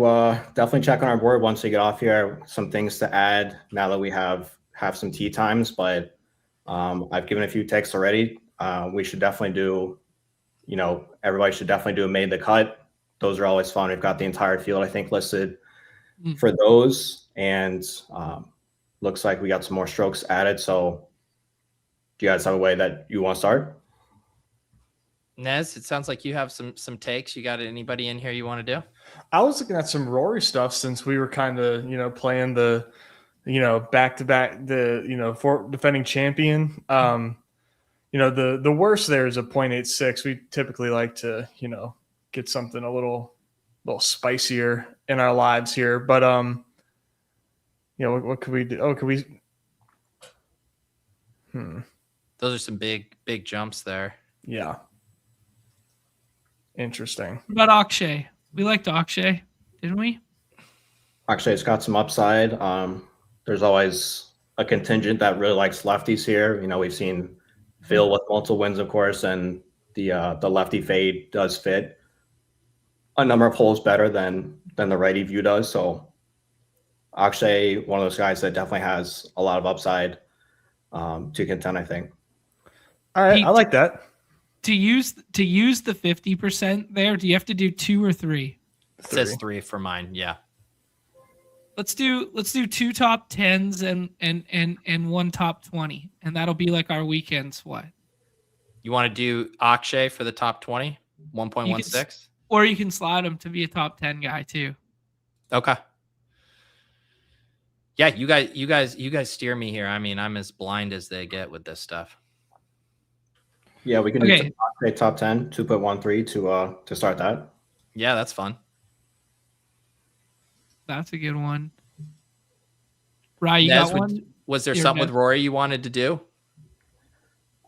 definitely check on our board once we get off here. Some things to add now that we have some tee times, but I've given a few takes already. We should definitely do, everybody should definitely do a made the cut. Those are always fun. We've got the entire field, I think, listed for those. And looks like we got some more strokes added. So do you guys have a way that you want to start? Nez, it sounds like you have some takes. You got anybody in here you want to do? I was looking at some Rory stuff since we were kind of, playing the, back-to-back, for defending champion. The worst there is a 0.86. We typically like to, get something a little spicier in our lives here. But, what could we do? Oh, could we? Those are some big jumps there. Yeah. Interesting. What about Akshay? We liked Akshay, didn't we? Akshay's got some upside. There's always a contingent that really likes lefties here. We've seen Phil with multiple wins, of course, and the lefty fade does fit a number of holes better than the righty view does. So Akshay, one of those guys that definitely has a lot of upside to contend, I think. All right, I like that. To use the 50% there, do you have to do 2 or 3? It says 3 for mine. Yeah. Let's do 2 top 10s and 1 top 20, and that'll be like our weekend sweat. You want to do Akshay for the top 20, 1.16, or you can slide him to be a top 10 guy too. Okay. Yeah, you guys steer me here. I mean, I'm as blind as they get with this stuff. Yeah, we can do top 10, 2.13 to start that. Yeah, that's fun. That's a good one. Ryan, you Nez, got one? was there You're something good. with Rory you wanted to do?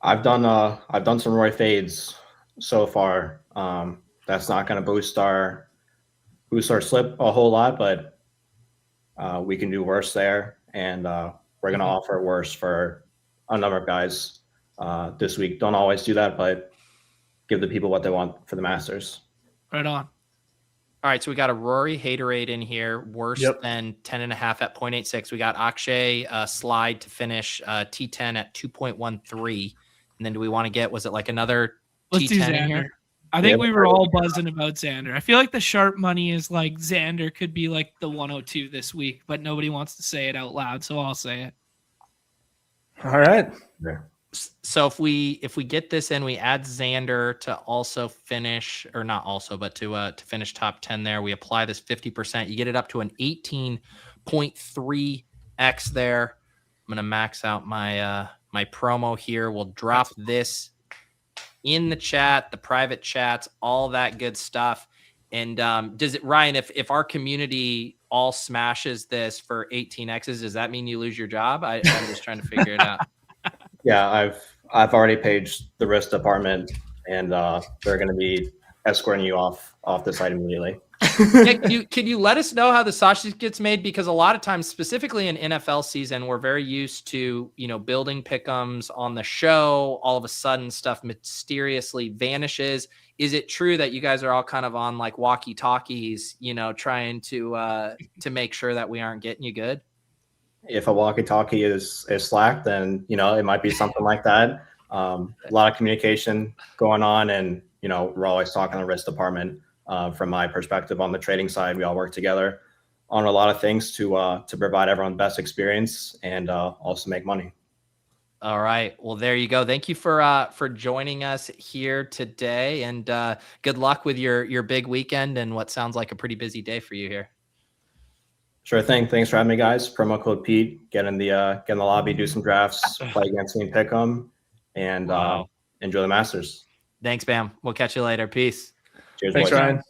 I've done some Roy fades so far. That's not going to boost our slip a whole lot, but we can do worse there, and we're going to offer worse for a number of guys this week. Don't always do that, but give the people what they want for the Masters. Right on. All right, so we got a Rory Haterade in here, worse than 10.5 at 0.86. We got Akshay slide to finish T10 at 2.13. And then do we want to get, was it like another Let's do T10 in Xander. here? I think we were all buzzing about Xander. I feel like the sharp money is like Xander could be like the 102 this week, but nobody wants to say it out loud, so I'll say it. All right. Yeah. So if we get this in, we add Xander to also finish, or not also, but to finish top 10 there. We apply this 50%. You get it up to an 18.3x there. I'm gonna max out my my promo here. We'll drop this in the chat, the private chats, all that good stuff. And does it, Ryan, if our community all smashes this for 18x's, does that mean you lose your job? I'm just trying to figure it out. Yeah, I've already paged the risk department, and they're going to be escorting you off the site immediately. Yeah, can you let us know how the sausage gets made? Because a lot of times, specifically in NFL season, we're very used to, building pick'ems on the show. All of a sudden, stuff mysteriously vanishes. Is it true that you guys are all kind of on like walkie talkies, trying to make sure that we aren't getting you good? If a walkie-talkie is slack, then it might be something like that. A lot of communication going on, and we're always talking to the risk department. From my perspective on the trading side, we all work together on a lot of things to provide everyone the best experience and also make money. All right. Well, there you go. Thank you for joining us here today, and good luck with your big weekend and what sounds like a pretty busy day for you here. Sure thing. Thanks for having me, guys. Promo code Pete. Get in the lobby, do some drafts, play against me and pick them, and enjoy the Masters. Thanks, Bam. We'll catch you later. Peace. Cheers, Thanks, boys. Ryan.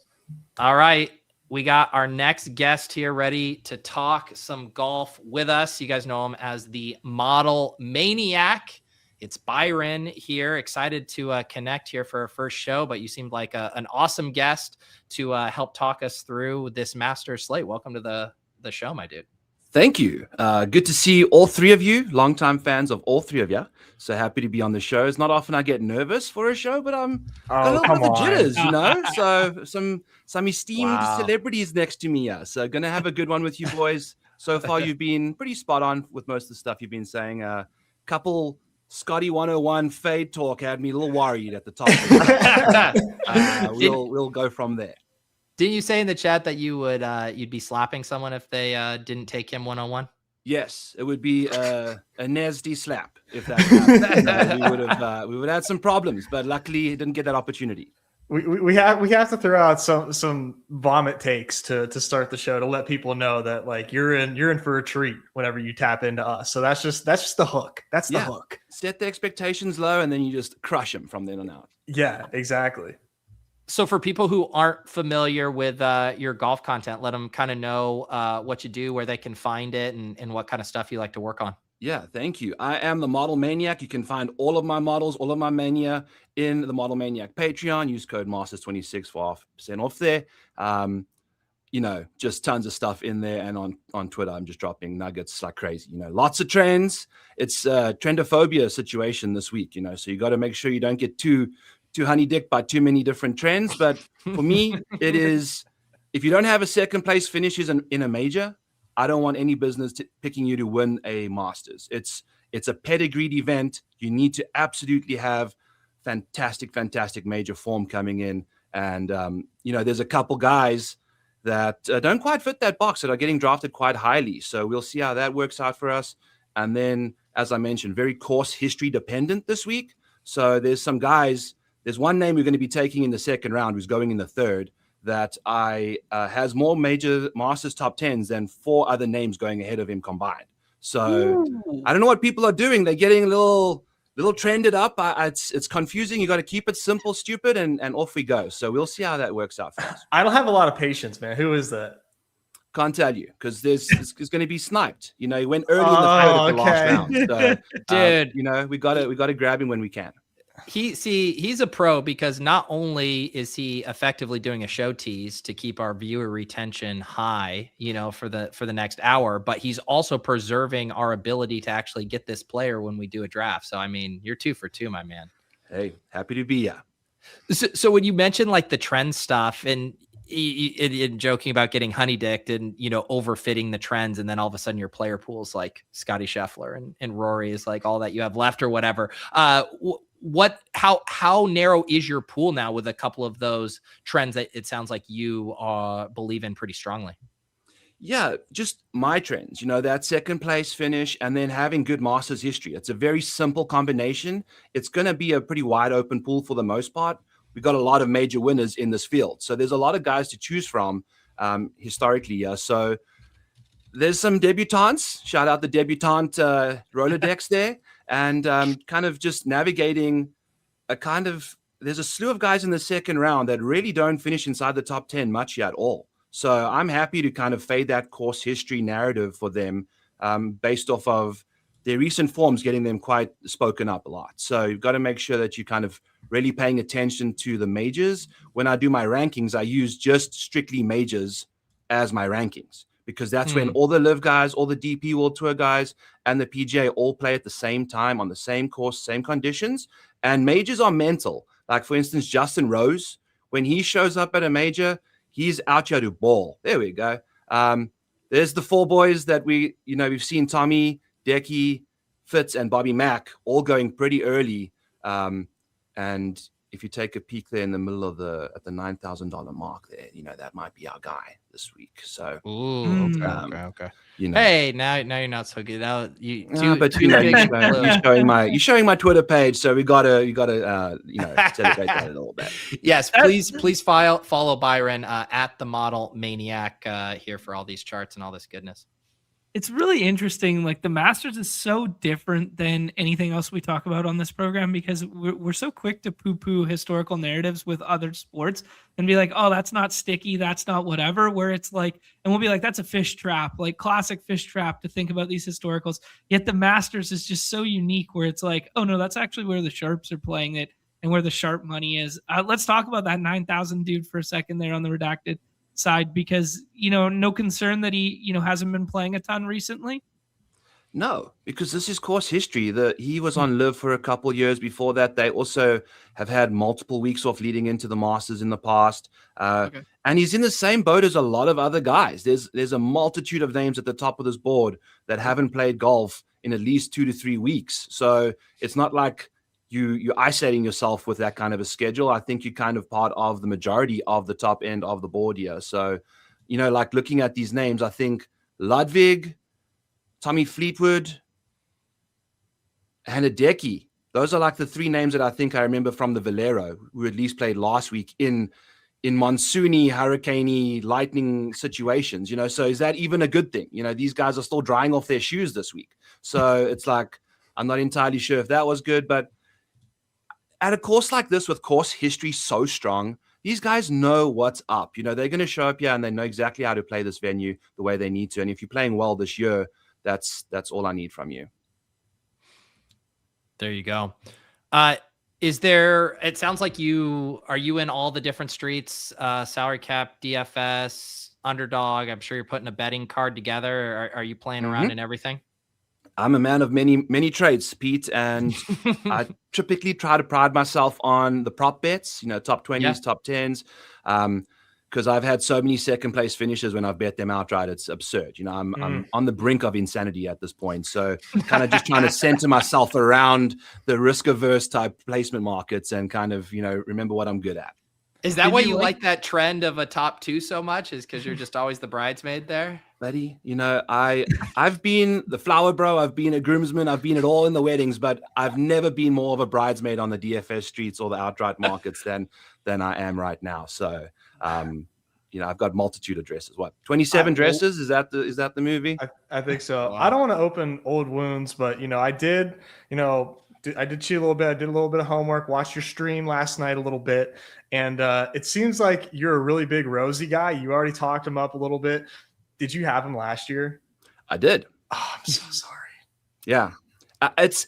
All right. We got our next guest here ready to talk some golf with us. You guys know him as the Model Maniac. It's Byron here. Excited to connect here for our first show, but you seemed like an awesome guest to help talk us through this Masters slate. Welcome to the show, my dude. Thank you. Good to see all three of you, longtime fans of all three of you. So happy to be on the show. It's not often I get nervous for a show, but I'm got a little bit of the jitters, So some esteemed celebrities next to me. So going to have a good one with you boys. So far, you've been pretty spot on with most of the stuff you've been saying. Couple Scotty 101 fade talk had me a little worried at the top. We'll go from there. Didn't you say in the chat that you would you'd be slapping someone if they didn't take him 101? Yes, it would be a nasty slap if that happened. We would have had some problems, but luckily he didn't get that opportunity. We have to throw out some vomit takes to start the show to let people know that like you're in for a treat whenever you tap into us. So that's just the hook. That's the hook. Set the expectations low, and then you just crush them from then on out. Yeah, exactly. So for people who aren't familiar with your golf content, let them kind of know what you do, where they can find it, and what kind of stuff you like to work on. Yeah, thank you. I am the Model Maniac. You can find all of my models, all of my mania in the Model Maniac Patreon. Use code Masters26 for 5% off there. Just tons of stuff in there. And on Twitter, I'm just dropping nuggets like crazy. Lots of trends. It's a trendophobia situation this week, so you got to make sure you don't get too honey dick by too many different trends. But for me, it is, if you don't have a second place finishes in a major, I don't want any business picking you to win a Masters. It's a pedigreed event. You need to absolutely have fantastic major form coming in. And, there's a couple guys that don't quite fit that box that are getting drafted quite highly. So we'll see how that works out for us. And then, as I mentioned, very course history dependent this week. So there's some guys. There's one name we're going to be taking in the second round who's going in the third that has more major Masters top 10s than 4 other names going ahead of him combined. So I don't know what people are doing. They're getting a little trended up. It's confusing. You got to keep it simple, stupid, and off we go. So we'll see how that works out for us. I don't have a lot of patience, man. Who is that? Can't tell you because it's going to be sniped. You know, he went early in the field of the last round. So, Dude, you know, we got to grab him when we can. He's a pro because not only is he effectively doing a show tease to keep our viewer retention high, you know, for the next hour, but he's also preserving our ability to actually get this player when we do a draft. So I mean, you're 2 for 2, my man. Hey, happy to be here. So when you mentioned like the trend stuff and in joking about getting honey dicked and, you know, overfitting the trends, and then all of a sudden your player pool is like Scotty Scheffler and Rory is like all that you have left or whatever. How narrow is your pool now with a couple of those trends that it sounds like you believe in pretty strongly? Yeah, just my trends, you know, that second place finish and then having good Masters history. It's a very simple combination. It's going to be a pretty wide open pool for the most part. We've got a lot of major winners in this field. So there's a lot of guys to choose from historically. Yeah. So there's some debutantes. Shout out the debutante Rolodex there. And kind of just navigating there's a slew of guys in the second round that really don't finish inside the top 10 much at all. So I'm happy to kind of fade that course history narrative for them based off of their recent forms, getting them quite spoken up a lot. So you've got to make sure that you kind of really paying attention to the majors. When I do my rankings, I use just strictly majors as my rankings because that's when all the live guys, all the DP World Tour guys, and the PGA all play at the same time on the same course, same conditions. And majors are mental. Like, for instance, Justin Rose, when he shows up at a major, he's out here to ball. There we go. There's the 4 boys that we've seen: Tommy, Decky, Fitz, and Bobby Mack all going pretty early. And if you take a peek there in the middle of at the $9,000 mark there, you know, that might be our guy this week. So, okay. You know, hey, now you're not so good. Now but you know, you're showing my Twitter page, so we gotta celebrate that a little bit. Yes, please follow Byron at the Model Maniac here for all these charts and all this goodness. It's really interesting. Like, the Masters is so different than anything else we talk about on this program because we're so quick to poo-poo historical narratives with other sports and be like, oh, that's not sticky, that's not whatever, where it's like, and we'll be like, that's a fish trap, like classic fish trap to think about these historicals. Yet the Masters is just so unique where it's like, oh no, that's actually where the sharps are playing it and where the sharp money is. Let's talk about that 9,000 dude for a second there on the redacted side, because, you know, no concern that he, you know, hasn't been playing a ton recently. No, because this is course history. He was on live for a couple years before that. They also have had multiple weeks off leading into the Masters in the past. And he's in the same boat as a lot of other guys. There's a multitude of names at the top of this board that haven't played golf in at least 2 to 3 weeks. So it's not like you're isolating yourself with that kind of a schedule. I think you're kind of part of the majority of the top end of the board here. So, you know, like looking at these names, I think Ludwig, Tommy Fleetwood, and Hideki. Those are like the 3 names that I think I remember from the Valero, who at least played last week in monsoony, hurricaney, lightning situations. You know, so is that even a good thing? You know, these guys are still drying off their shoes this week. So it's like, I'm not entirely sure if that was good, but at a course like this with course history so strong, these guys know what's up. You know, they're going to show up here and they know exactly how to play this venue the way they need to. And if you're playing well this year, that's all I need from you. There you go. It sounds like are you in all the different streets, salary cap, DFS, underdog? I'm sure you're putting a betting card together. Are you playing around in everything? I'm a man of many trades, Pete, and I typically try to pride myself on the prop bets, you know, top 20s, top 10s, because I've had so many second place finishes when I've bet them outright. It's absurd. You know, I'm on the brink of insanity at this point. So kind of just trying to center myself around the risk averse type placement markets and kind of, you know, remember what I'm good at. Is that why you like that trend of a top 2 so much? Is because you're just always the bridesmaid there? Buddy, you know, I've been the flower bro, I've been a groomsman, I've been at all in the weddings, but I've never been more of a bridesmaid on the DFS streets or the outright markets than I am right now. So, you know, I've got multitude of dresses. What, 27 dresses? Is that the movie? I think so. Wow. I don't want to open old wounds, but, you know, I did cheat a little bit. I did a little bit of homework, watched your stream last night a little bit. And it seems like you're a really big Rosie guy. You already talked him up a little bit. Did you have him last year? I did. Oh, I'm so sorry. Yeah.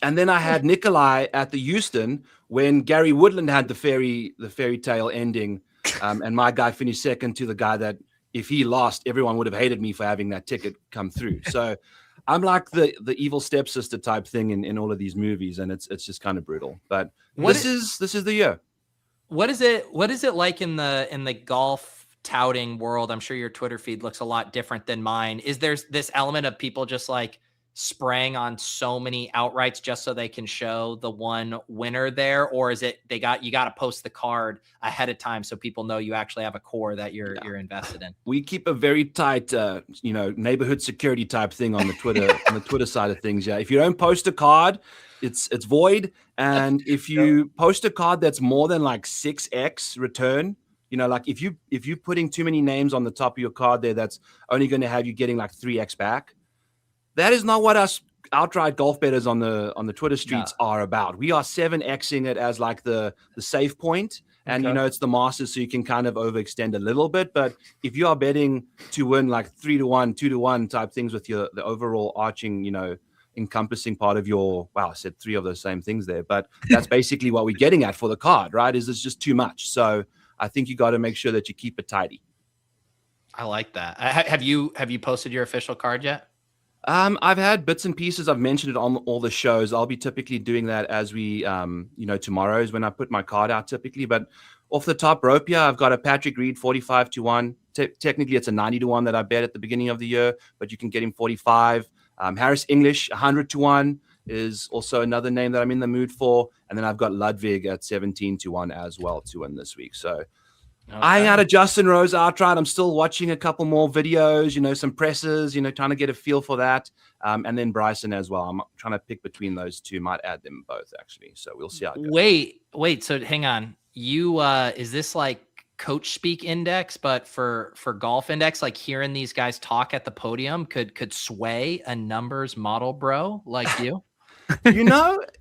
And then I had Nikolai at the Houston when Gary Woodland had the fairy tale ending, and my guy finished second to the guy that if he lost, everyone would have hated me for having that ticket come through. So I'm like the evil stepsister type thing in all of these movies, and it's just kind of brutal. But this is the year. What is it like in the golf touting world? I'm sure your Twitter feed looks a lot different than mine. Is there this element of people just like spraying on so many outrights just so they can show the one winner there, or is it you got to post the card ahead of time so people know you actually have a core that you're invested in? We keep a very tight neighborhood security type thing on the Twitter side of things. Yeah, if you don't post a card, it's void, and if you post a card that's more than like 6x return, like if you're putting too many names on the top of your card there, that's only going to have you getting like 3x back. That is not what us outright golf bettors on the Twitter streets are about. We are 7xing it as like the safe point. And, it's the Masters, so you can kind of overextend a little bit. But if you are betting to win like 3-1, 2-1 type things with the overall arching, encompassing part of your, wow, I said 3 of those same things there. But that's basically what we're getting at for the card, right? Is it's just too much. So I think you got to make sure that you keep it tidy. I like that. Have you posted your official card yet? I've had bits and pieces. I've mentioned it on all the shows. I'll be typically doing that as we, tomorrow is when I put my card out typically. But off the top rope, I've got a Patrick Reed 45-1. Technically, it's a 90-1 that I bet at the beginning of the year, but you can get him 45. Harris English 100-1 is also another name that I'm in the mood for. And then I've got Ludwig at 17-1 as well to win this week. So. Okay. Eyeing out a Justin Rose outright. I'm still watching a couple more videos, some presses, trying to get a feel for that. And then Bryson as well. I'm trying to pick between those two. Might add them both, actually. So we'll see how it goes. Wait. So hang on. You, is this like coach speak index, but for golf index, like hearing these guys talk at the podium could sway a numbers model bro like you?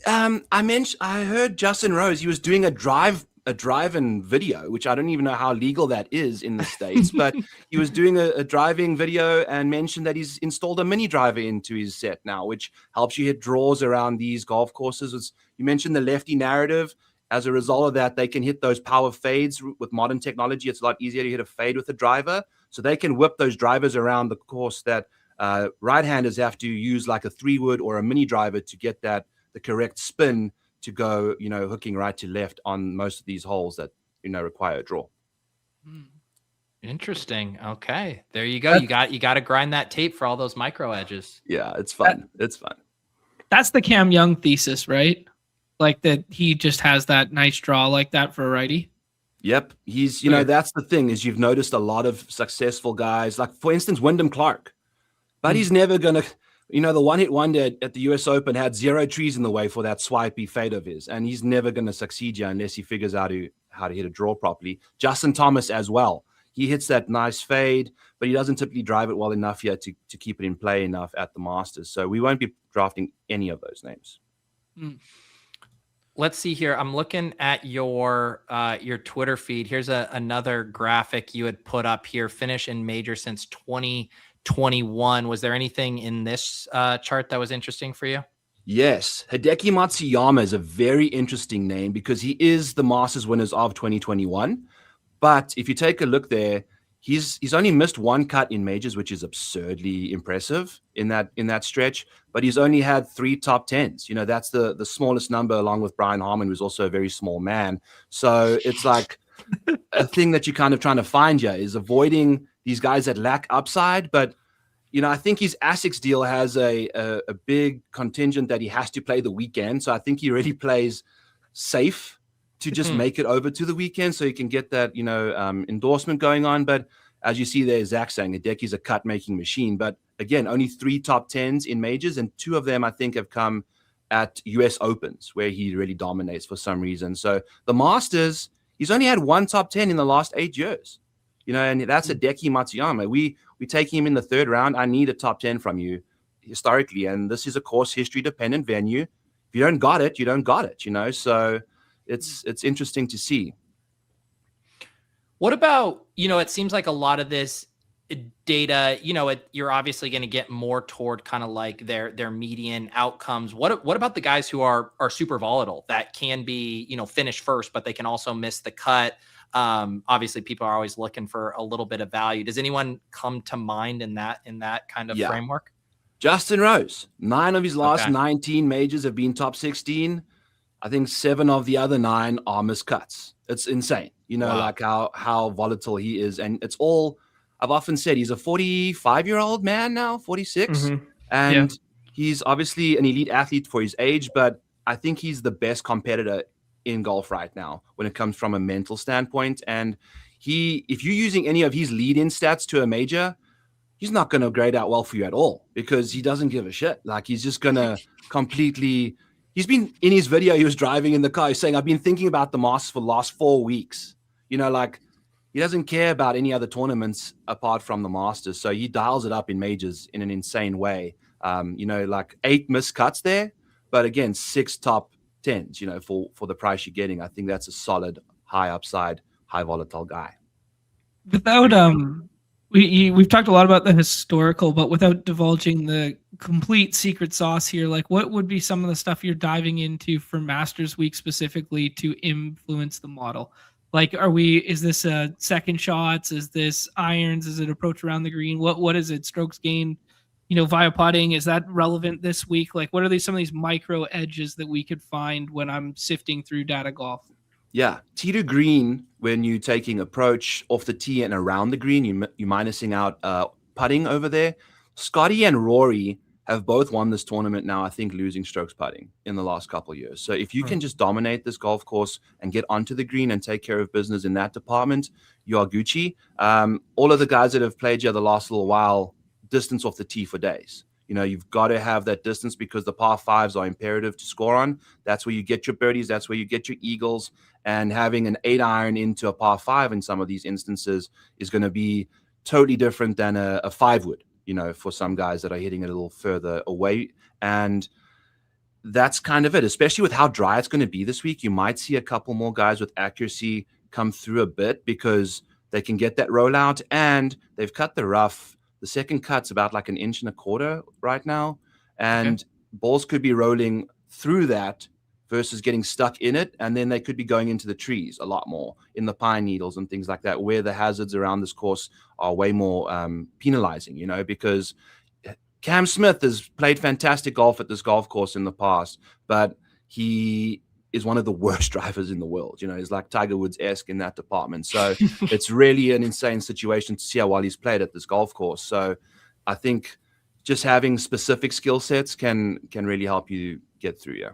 I heard Justin Rose, he was doing a drive-in video, which I don't even know how legal that is in the States, but he was doing a driving video and mentioned that he's installed a mini driver into his set now, which helps you hit draws around these golf courses. You mentioned the lefty narrative. As a result of that, they can hit those power fades with modern technology. It's a lot easier to hit a fade with a driver. So they can whip those drivers around the course that right-handers have to use like a 3-wood or a mini driver to get the correct spin to go, hooking right to left on most of these holes that, require a draw. Interesting. Okay. There you go. You got to grind that tape for all those micro edges. Yeah, it's fun. It's fun. That's the Cam Young thesis, right? Like that he just has that nice draw like that for a righty. Yep. He's, that's the thing is you've noticed a lot of successful guys, like for instance, Wyndham Clark, but he's never going to, the one-hit wonder at the US Open had 0 trees in the way for that swipey fade of his, and he's never going to succeed you unless he figures out how to hit a draw properly. Justin Thomas as well. He hits that nice fade, but he doesn't typically drive it well enough yet to keep it in play enough at the Masters. So we won't be drafting any of those names. Let's see here. I'm looking at your Twitter feed. Here's another graphic you had put up here. Finish in major since 2021. Was there anything in this chart that was interesting for you? Yes. Hideki Matsuyama is a very interesting name because he is the Masters winners of 2021. But if you take a look there, he's only missed 1 cut in majors, which is absurdly impressive in that stretch. But he's only had 3 top 10s. That's the smallest number, along with Brian Harman, who's also a very small man. So it's like a thing that you're kind of trying to find here is avoiding these guys that lack upside. But I think his ASICS deal has a big contingent that he has to play the weekend. So I think he really plays safe to just make it over to the weekend so you can get that, endorsement going on. But as you see there, Zach saying Hideki's a cut-making machine. But again, only 3 top 10s in majors, and 2 of them, I think, have come at US Opens, where he really dominates for some reason. So the Masters, he's only had 1 top 10 in the last 8 years. And that's Hideki Matsuyama. We take him in the 3rd round. I need a top 10 from you historically. And this is a course history dependent venue. If you don't got it, you don't got it, So it's interesting to see. What about, it seems like a lot of this data, you're obviously going to get more toward kind of like their median outcomes. What about the guys who are super volatile that can be, finish first, but they can also miss the cut? Obviously people are always looking for a little bit of value. Does anyone come to mind in that kind of framework? Justin Rose, 9 of his last 19 majors have been top 16. I think 7 of the other 9 are miscuts. It's insane, like how volatile he is. And it's all, I've often said he's a 45-year-old man now, 46. And he's obviously an elite athlete for his age, but I think he's the best competitor in golf right now when it comes from a mental standpoint. And if you're using any of his lead-in stats to a major, he's not going to grade out well for you at all because he doesn't give a shit. Like he's just going to completely, he's been in his video, he was driving in the car, he's saying, I've been thinking about the Masters for the last 4 weeks. Like he doesn't care about any other tournaments apart from the Masters. So he dials it up in majors in an insane way. Like 8 missed cuts there, but again, 6 top 10s, for the price you're getting. I think that's a solid, high upside, high volatile guy. Without, we've talked a lot about the historical, but without divulging the complete secret sauce here, like what would be some of the stuff you're diving into for Masters Week specifically to influence the model? Like, is this second shots? Is this irons? Is it approach around the green? What is it? Strokes gained, via putting? Is that relevant this week? Like, what are some of these micro edges that we could find when I'm sifting through data golf? Yeah, tee to green, when you're taking approach off the tee and around the green, you're minusing out putting over there. Scotty and Rory have both won this tournament now, I think, losing strokes putting in the last couple of years. So if you can just dominate this golf course and get onto the green and take care of business in that department, you are Gucci. All of the guys that have played you the last little while, distance off the tee for days. You've got to have that distance because the par 5s are imperative to score on. That's where you get your birdies. That's where you get your eagles. And having an 8 iron into a par 5 in some of these instances is going to be totally different than a 5 would, for some guys that are hitting it a little further away. And that's kind of it, especially with how dry it's going to be this week. You might see a couple more guys with accuracy come through a bit because they can get that rollout and they've cut the rough. The second cut's about like 1.25 inches right now. And balls could be rolling through that versus getting stuck in it. And then they could be going into the trees a lot more in the pine needles and things like that, where the hazards around this course are way more penalizing, because Cam Smith has played fantastic golf at this golf course in the past, but he is one of the worst drivers in the world. He's like Tiger Woods-esque in that department. So it's really an insane situation to see how well he's played at this golf course. So I think just having specific skill sets can really help you get through. Yeah.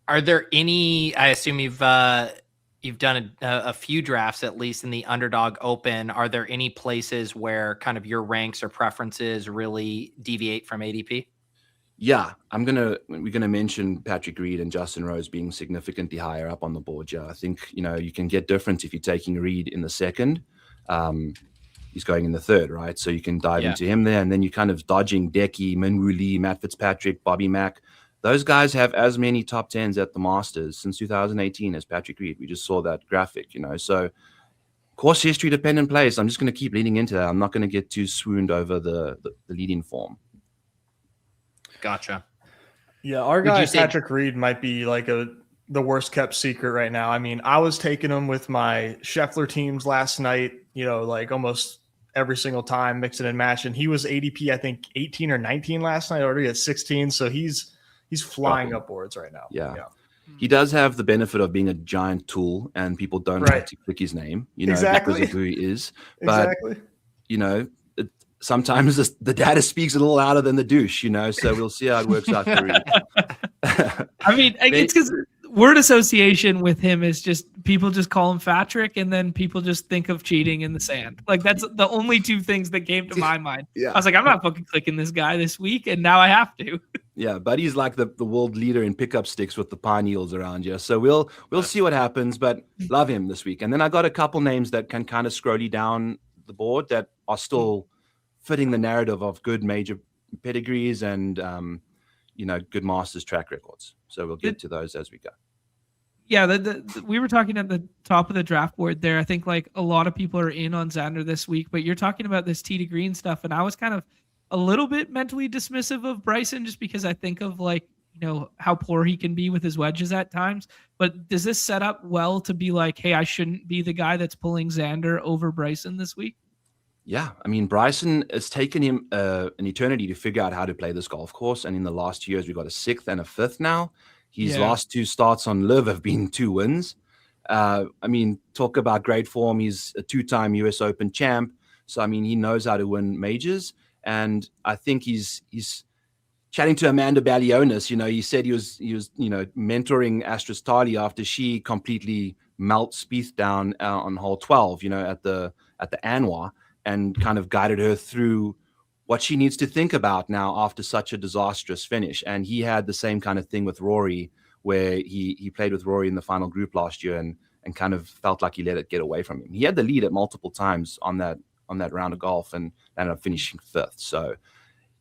Are there any, I assume you've done a few drafts, at least in the Underdog Open. Are there any places where kind of your ranks or preferences really deviate from ADP? Yeah, we're gonna mention Patrick Reed and Justin Rose being significantly higher up on the board. Yeah, I think you can get different if you're taking Reed in the second. He's going in the third, right? So you can dive into him there, and then you're kind of dodging Decky, Minwoo Lee, Matt Fitzpatrick, Bobby Mack. Those guys have as many top 10s at the Masters since 2018 as Patrick Reed. We just saw that graphic, So course history dependent plays. I'm just going to keep leaning into that. I'm not going to get too swooned over the leading form. Gotcha. Yeah, our guy Patrick Reed might be like the worst kept secret right now. I mean, I was taking him with my Scheffler teams last night, like almost every single time, mixing and matching. He was ADP, I think 18 or 19 last night, already at 16. So he's flying upwards right now. Yeah. He does have the benefit of being a giant tool, and people don't like to click his name, because of who he is. But, sometimes the data speaks a little louder than the douche, so we'll see how it works out for Reed. I mean, it's because word association with him is just people just call him Patrick, and then people just think of cheating in the sand. Like that's the only 2 things that came to my mind. I was like, I'm not fucking clicking this guy this week, and now I have to. Yeah, but he's like the world leader in pickup sticks with the pine needles around you. So we'll see what happens, but love him this week. And then I got a couple names that can kind of scroll you down the board that are still fitting the narrative of good major pedigrees and good Masters track records. So we'll get to those as we go. Yeah, we were talking at the top of the draft board there. I think like a lot of people are in on Xander this week, but you're talking about this tee to green stuff, and I was kind of a little bit mentally dismissive of Bryson just because I think of like, how poor he can be with his wedges at times. But does this set up well to be like, hey, I shouldn't be the guy that's pulling Xander over Bryson this week? Yeah, I mean, Bryson, it's taken him an eternity to figure out how to play this golf course. And in the last 2 years, we've got a 6th and a 5th now. His last 2 starts on Live have been 2 wins. I mean, talk about great form. He's a 2-time US Open champ. So, I mean, he knows how to win majors. And I think he's chatting to Amanda Balionis. He said he was mentoring Astrid Tali after she completely melts Spieth down on hole 12, at the Anwar, and kind of guided her through what she needs to think about now after such a disastrous finish. And he had the same kind of thing with Rory, where he played with Rory in the final group last year and kind of felt like he let it get away from him. He had the lead at multiple times on that round of golf and ended up finishing 5th. So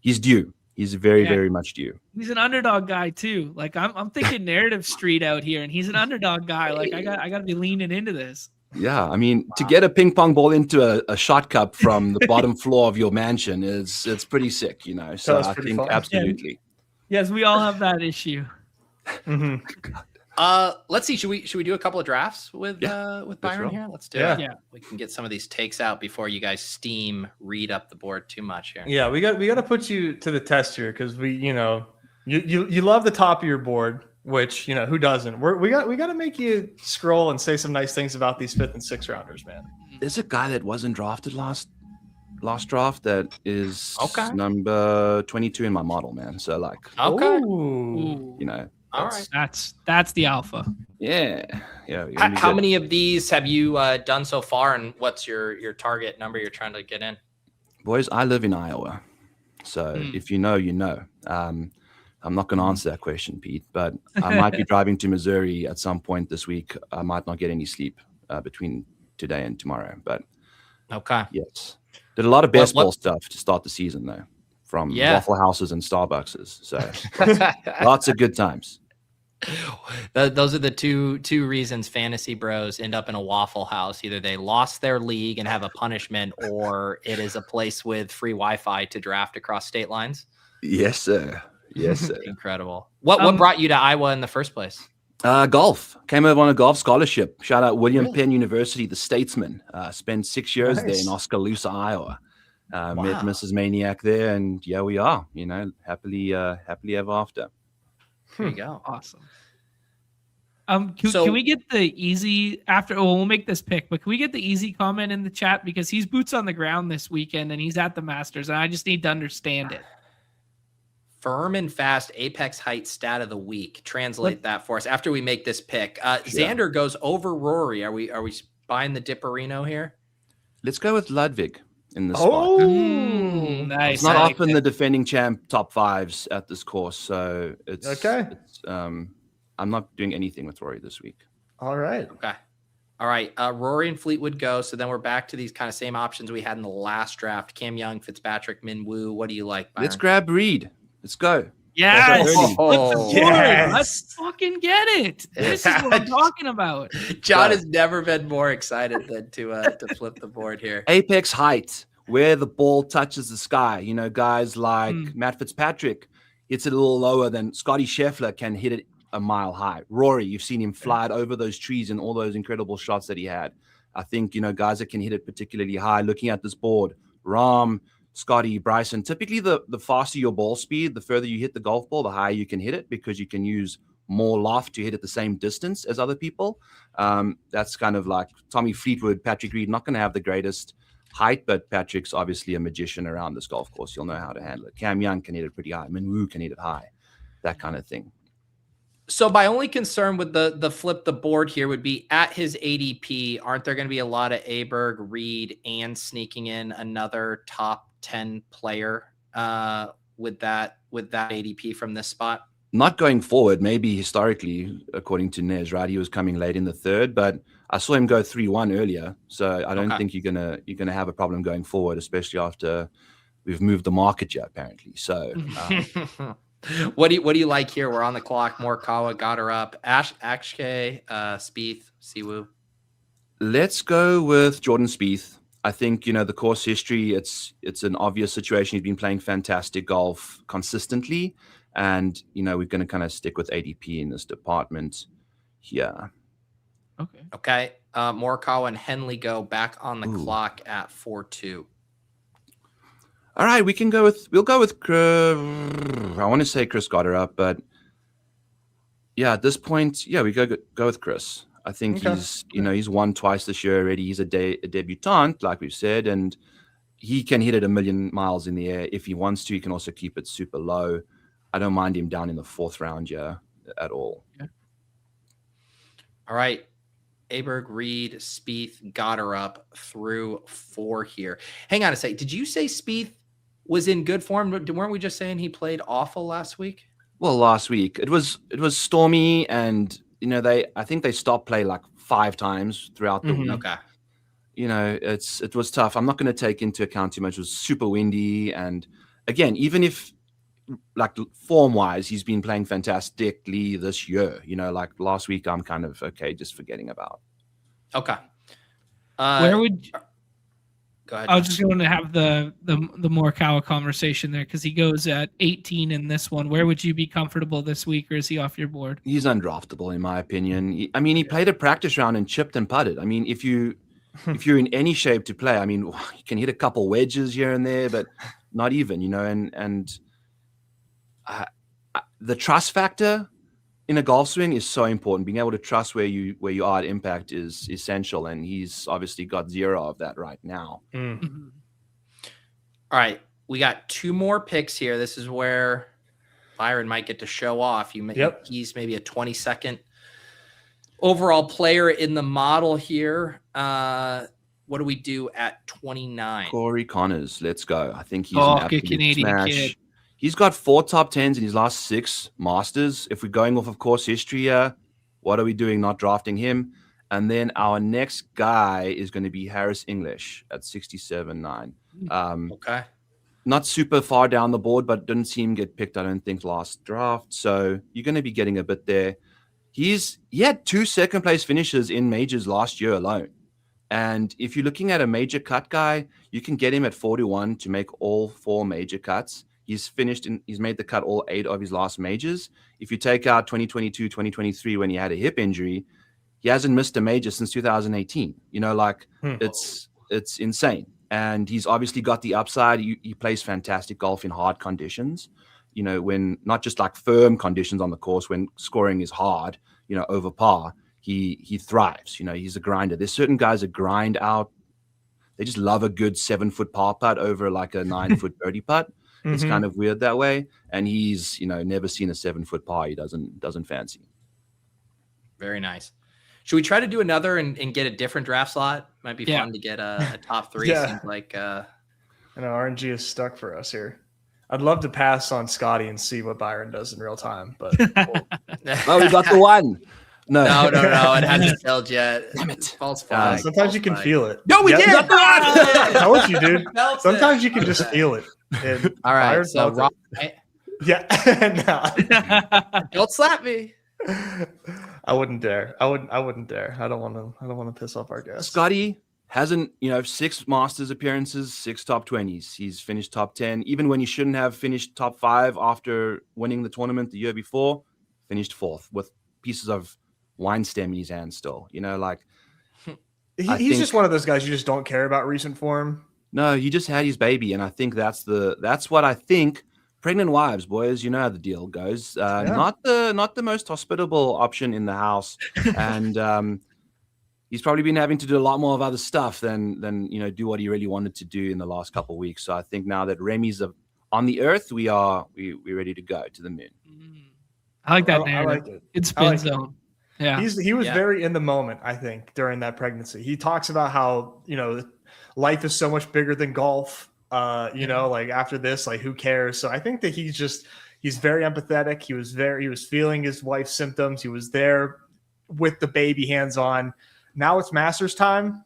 he's due. He's very, very much due. He's an underdog guy too. Like I'm thinking narrative street out here, and he's an underdog guy. Like I got to be leaning into this. Yeah, I mean, to get a ping pong ball into a shot cup from the bottom floor of your mansion it's pretty sick, So I think fun. Absolutely. Yes, we all have that issue. Mm-hmm. Let's see. Should we do a couple of drafts with Byron here? Let's do it. Yeah, we can get some of these takes out before you guys read up the board too much here. Yeah, we got to put you to the test here because you love the top of your board, which who doesn't? We got to make you scroll and say some nice things about these 5th and 6th rounders, man. There's a guy that wasn't drafted last draft that is number 22 in my model, man. So like, Ooh. All right. That's the alpha. Yeah. How many of these have you done so far, and what's your target number you're trying to get in? Boys, I live in Iowa, so if you know, you know. I'm not going to answer that question, Pete, but I might be driving to Missouri at some point this week. I might not get any sleep between today and tomorrow, but yes, did a lot of baseball stuff to start the season though, from Waffle Houses and Starbuckses. So lots of good times. Those are the two reasons fantasy bros end up in a Waffle House. Either they lost their league and have a punishment, or it is a place with free Wi-Fi to draft across state lines. Yes, sir. Yes, sir. Incredible. What brought you to Iowa in the first place? Golf. Came over on a golf scholarship. Shout out William Penn University, the Statesman. Spent 6 years there in Oskaloosa, Iowa. Met Mrs. Maniac there, and here we are. Happily ever after. There you go. Awesome. Can we get the easy after? We'll make this pick, but can we get the easy comment in the chat, because he's boots on the ground this weekend and he's at the Masters, and I just need to understand it. Firm and fast apex height stat of the week. Translate that for us after we make this pick. Xander goes over Rory. Are we buying the Dipperino here? Let's go with Ludwig in the spot. Nice. It's not often the defending champ top 5s at this course, so it's okay. I'm not doing anything with Rory this week. All right. Okay. All right. Rory and Fleetwood go. So then we're back to these kind of same options we had in the last draft. Cam Young, Fitzpatrick, Min Woo. What do you like, Byron? Let's grab Reed. Let's go. Yes. Yes. Let's fucking get it. This is what I'm talking about. John has never been more excited than to flip the board here. Apex height, where the ball touches the sky. Guys like Matt Fitzpatrick, it's a little lower than Scotty Scheffler can hit it a mile high. Rory, you've seen him fly over those trees and all those incredible shots that he had. I think, guys that can hit it particularly high, looking at this board, Rahm, Scotty, Bryson, typically the faster your ball speed, the further you hit the golf ball, the higher you can hit it, because you can use more loft to hit it the same distance as other people. That's kind of like Tommy Fleetwood, Patrick Reed, not going to have the greatest height, but Patrick's obviously a magician around this golf course. He'll know how to handle it. Cam Young can hit it pretty high. Min Woo can hit it high, that kind of thing. So my only concern with the flip the board here would be at his ADP, aren't there going to be a lot of Aberg, Reed, and sneaking in another top 10 player with that ADP from this spot? Not going forward, maybe historically, according to Nez, right? He was coming late in the third, but I saw him go 3-1 earlier. So I don't think you're gonna have a problem going forward, especially after we've moved the market here, apparently. So What do you like here? We're on the clock. Morikawa got her up. Ashke, Spieth, Siwoo. Let's go with Jordan Spieth. I think, the course history, it's an obvious situation. He's been playing fantastic golf consistently. And, we're going to kind of stick with ADP in this department here. Okay. Morikawa and Henley go back on the clock at 4-2. All right, we'll go with, I want to say Chris got her up, but yeah, at this point, we go with Chris. I think he's won twice this year already. He's a debutant, like we've said, and he can hit it 1,000,000 miles in the air if he wants to. He can also keep it super low. I don't mind him down in the 4th round here at all. Yeah. All right. Aberg, Reed, Spieth got her up through 4 here. Hang on a sec. Did you say Spieth was in good form? Weren't we just saying he played awful last week? Well, last week it was stormy, and I think they stopped play like 5 times throughout the week. Okay. It was tough. I'm not going to take into account too much. It was super windy, and again, even if like form wise, he's been playing fantastically this year. Like last week, I'm kind of okay, just forgetting about. Okay. Where would? Go ahead. I was just going to have the Morikawa conversation there because he goes at 18 in this one. Where would you be comfortable this week, or is he off your board? He's undraftable in my opinion. He played a practice round and chipped and putted. If you're in any shape to play, you can hit a couple wedges here and there, but not even, and the trust factor in a golf swing is so important. Being able to trust where you are at impact is essential, and he's obviously got 0 of that right now. Mm-hmm. All right, we got 2 more picks here. This is where Byron might get to show off. He's maybe a 22nd overall player in the model here. What do we do at 29? Corey Connors, let's go. I think he's an absolute Canadian smash. kid. He's got 4 top 10s in his last 6 Masters. If we're going off of course history here, what are we doing not drafting him? And then our next guy is going to be Harris English at 67.9. Okay. Not super far down the board, but didn't see him get picked, I don't think, last draft. So you're going to be getting a bit there. He had 2 second-place finishes in majors last year alone. And if you're looking at a major cut guy, you can get him at 4-1 to make all 4 major cuts. He's made the cut all 8 of his last majors. If you take out 2022, 2023, when he had a hip injury, he hasn't missed a major since 2018. It's insane. And he's obviously got the upside. He plays fantastic golf in hard conditions, when not just like firm conditions on the course, when scoring is hard, over par, he thrives. He's a grinder. There's certain guys that grind out. They just love a good 7-foot par putt over like a 9-foot birdie putt. It's kind of weird that way. And he's, never seen a 7-foot par. He doesn't fancy. Very nice. Should we try to do another and get a different draft slot? Might be fun to get a top 3. Yeah. Seems like I know RNG is stuck for us here. I'd love to pass on Scotty and see what Byron does in real time, but we got the one. No, it hasn't filled yet. Damn it. False flag. Sometimes you can feel it. No, we did. I told you, dude. Sometimes you can just feel it. And all right. Byron So felt it. Yeah. Don't slap me. I wouldn't dare. I wouldn't dare. I don't want to piss off our guests. Scotty hasn't, 6 Masters appearances, 6 top 20s. He's finished top 10, even when he shouldn't have finished top 5 after winning the tournament the year before. Finished 4th with pieces of wine stem in his hand still. He's just one of those guys you just don't care about recent form. No, he just had his baby, and I think that's what I think. Pregnant wives, boys, you know how the deal goes. Not the most hospitable option in the house, and he's probably been having to do a lot more of other stuff than do what he really wanted to do in the last couple of weeks. So I think now that Remy's on the earth, we're ready to go to the moon. I like that narrative. I like it. It's spin zone. Yeah, he was very in the moment. I think during that pregnancy, he talks about how life is so much bigger than golf. Like after this, like who cares? So I think that he's very empathetic. He was feeling his wife's symptoms. He was there with the baby hands on. Now it's Masters time.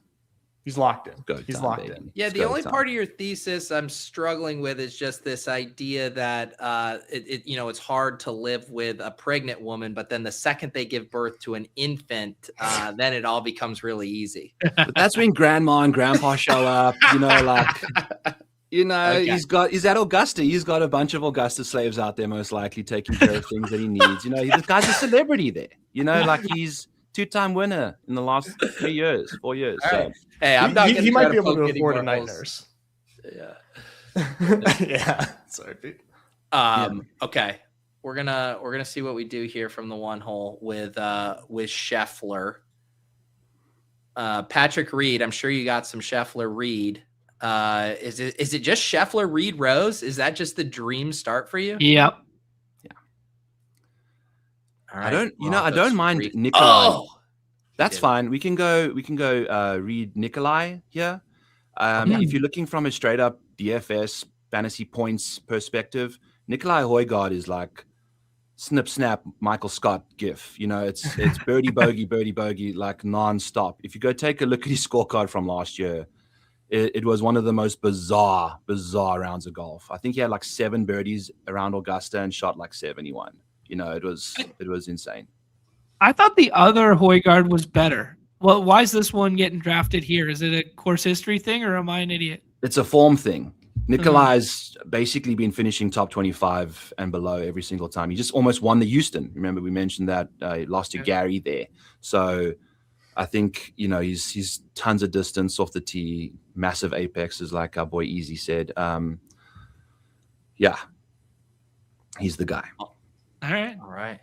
He's locked in. Go He's time, locked baby. in. Yeah, Let's the go only time. part of your thesis I'm struggling with is just this idea that it's hard to live with a pregnant woman, but then the second they give birth to an infant, then it all becomes really easy. But that's when grandma and grandpa show up, Okay. he's at Augusta. He's got a bunch of Augusta slaves out there, most likely taking care of things that he needs. This guy's a celebrity there. He's two-time winner in the last 4 years. All So right. Hey, I'm not going He to might be able to afford a night nurse. Yeah. Yeah. Sorry, Pete. Okay. We're gonna see what we do here from the one hole with Scheffler. Patrick Reed, I'm sure you got some Scheffler Reed. Is it just Scheffler Reed Rose? Is that just the dream start for you? Yep. All I don't Broncos mind freak. Nikolai. Oh, That's fine. We can go Reed Nikolai here. If you're looking from a straight up DFS fantasy points perspective, Nikolai Højgaard is like snip snap Michael Scott gif. It's birdie bogey like nonstop. If you go take a look at his scorecard from last year, it was one of the most bizarre rounds of golf. I think he had like 7 birdies around Augusta and shot like 71. It was insane. I thought the other Højgaard was better. Well, why is this one getting drafted here? Is it a course history thing, or am I an idiot? It's a form thing. Nikolai's basically been finishing top 25 and below every single time. He just almost won the Houston. Remember, we mentioned that he lost to Gary there. So I think, he's tons of distance off the tee, massive apexes, like our boy Easy said. Yeah, he's the guy. All right.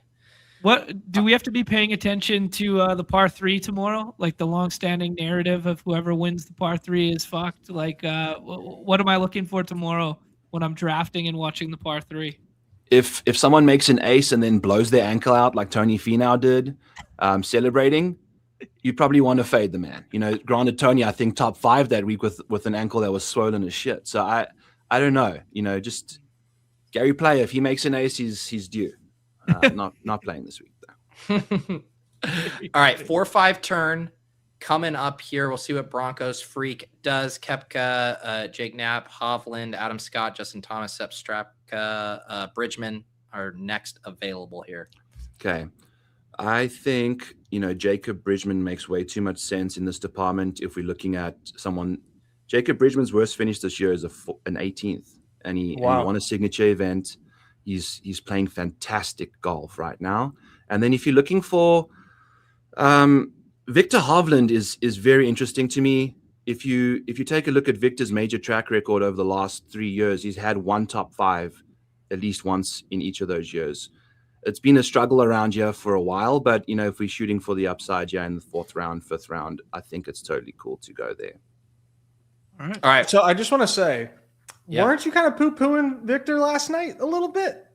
What do we have to be paying attention to the par 3 tomorrow? Like the long-standing narrative of whoever wins the par 3 is fucked. Like, what am I looking for tomorrow when I'm drafting and watching the par 3? If someone makes an ace and then blows their ankle out like Tony Finau did, celebrating, you probably want to fade the man. Granted, Tony, I think top 5 that week with an ankle that was swollen as shit. So I don't know. Just Gary Player, if he makes an ace, he's due. Not playing this week though. All right, 4-5 turn coming up here. We'll see what Broncos freak does. Koepka, Jake Knapp, Hovland, Adam Scott, Justin Thomas, Sepp Straka, Bridgman are next available here. Okay. I think, Jacob Bridgman makes way too much sense in this department. If we're looking at someone, Jacob Bridgman's worst finish this year is an 18th, and he won a signature event. He's playing fantastic golf right now. And then if you're looking for Victor Hovland is very interesting to me. If you take a look at Victor's major track record over the last 3 years, he's had one top 5 at least once in each of those years. It's been a struggle around here for a while, but if we're shooting for the upside in the 4th round, 5th round, I think it's totally cool to go there. All right. So I just want to say, weren't you kind of poo-pooing Victor last night a little bit?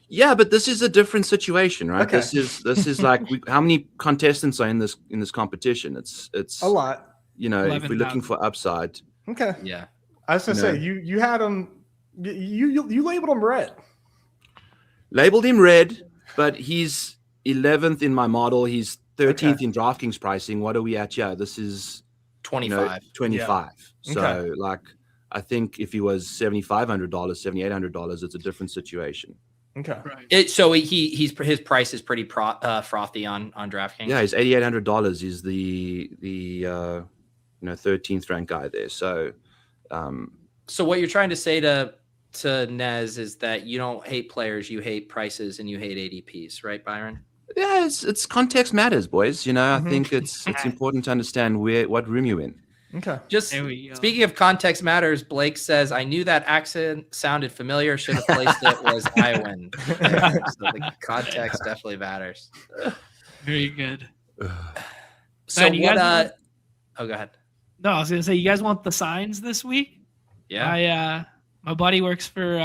Yeah, but this is a different situation, right? Okay. This is like how many contestants are in this competition? It's a lot. If we're looking for upside. Okay. Yeah. I was gonna say you had him. You labeled him red. Labeled him red, but he's 11th in my model. He's 13th in DraftKings pricing. What are we at? Yeah, this is 25. 25. Yeah. So Okay. I think if he was $7,500, $7,800, it's a different situation. Okay. Right. So his price is pretty frothy on DraftKings. Yeah, his $8,800 is the 13th ranked guy there. So, so what you're trying to say to Nez is that you don't hate players, you hate prices, and you hate ADPs, right, Byron? yeah, it's context matters, boys. I think it's important to understand what room you're in. Okay. Just There we go. speaking of context matters, Blake says, I knew that accent sounded familiar. Should have placed it was Iowan. So the context definitely matters. Very good. So Man, you what? guys Go ahead. No, I was gonna say, you guys want the signs this week? Yeah. My buddy works for